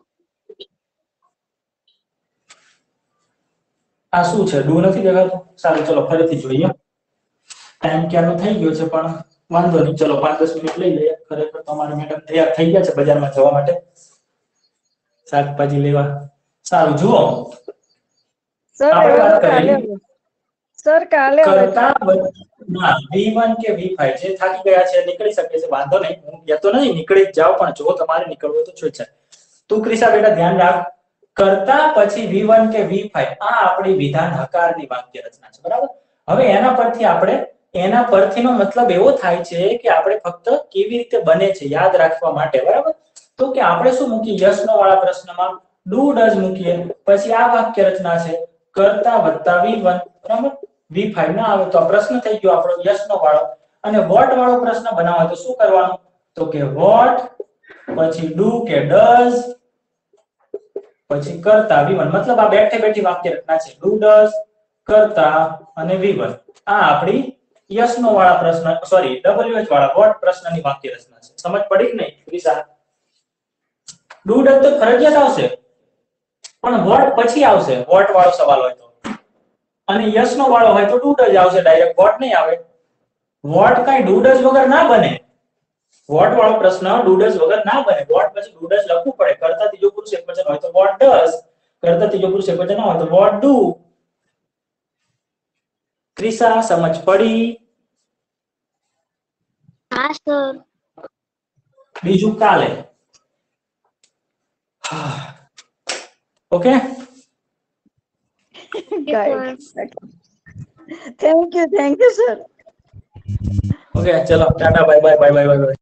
આ શું છે? ડુ નથી દેખાતું? સારું, ચલો ફરીથી જોઈએ. ટાઈમ ક્યારનો થઈ ગયો છે પણ વાંધો નહીં. ચલો 5-10 મિનિટ લઈ લઈએ. ખરેખર તમારા મેડમ તૈયાર થઈ ગયા છે બજારમાં જવા માટે શાકભાજી લેવા. સારું, જુઓ સર આપણે વાત કાલે કરેલી સર કાલે કરતા ના V1 કે V5 જે થાકી ગયા છે નીકળી શકે છે, વાંધો નહીં. હું કહેતો નથી નીકળી જ જાઓ, પણ જો તમારે નીકળવું હોય તો શું છે. તું ક્રિશા બેટા ધ્યાન રાખ. કરતા પછી V1 કે V5 આ આપણી વિધાન હકારની વાક્ય રચના છે, બરાબર. હવે એના પરથીનો મતલબ એવો થાય છે કે આપણે ફક્ત કેવી રીતે બને છે યાદ રાખવા માટે, બરાબર. તો કે આપણે શું મૂકીએ? યસ નો વાળા પ્રશ્નમાં ડુ ડઝ મૂકીએ. પછી આ વાક્ય રચના છે કરતા વત્તા V1, બરાબર. V5 ના આવે તો આ પ્રશ્ન થઈ ગયો આપણો યસ નો વાળો. અને વોટ વાળો પ્રશ્ન બનાવવા તો શું કરવાનું? તો કે વોટ પછી ડુ કે ડઝ પછી કરતા V1. મતલબ આ બેઠે બેઠી વાક્ય રચના છે. ડુ ડઝ કરતા અને V1 આ આપણી યસ નો વાળા પ્રશ્ન સોરી WH વાળા વોટ પ્રશ્નની વાક્ય રચના છે. સમજ પડી કે નહીં ક્રિશા? ડુ ડઝ તો ફરજિયાત આવશે પણ વોટ પછી આવશે. વોટ વાળો સવાલ હોય તો, અને યસ નો વાળો હોય તો ડુ ડઝ આવશે ડાયરેક્ટ, વોટ નહીં આવે. વોટ કઈ ડુ ડઝ વગર ના બને. વોટ વાળો પ્રશ્ન ડુ ડઝ વગર ના બને. વોટ પછી ડુ ડઝ લખવું પડે. કરતા ત્રીજો પુરુષ એકવચન હોય તો વોટ ડઝ, કરતા ત્રીજો પુરુષ એકવચન ના હોય તો વોટ ડુ. ક્રિશા સમજ પડી? હા સર. બીજું કાલે. Okay, thank you sir. Okay, ચલો tata, bye bye bye bye by.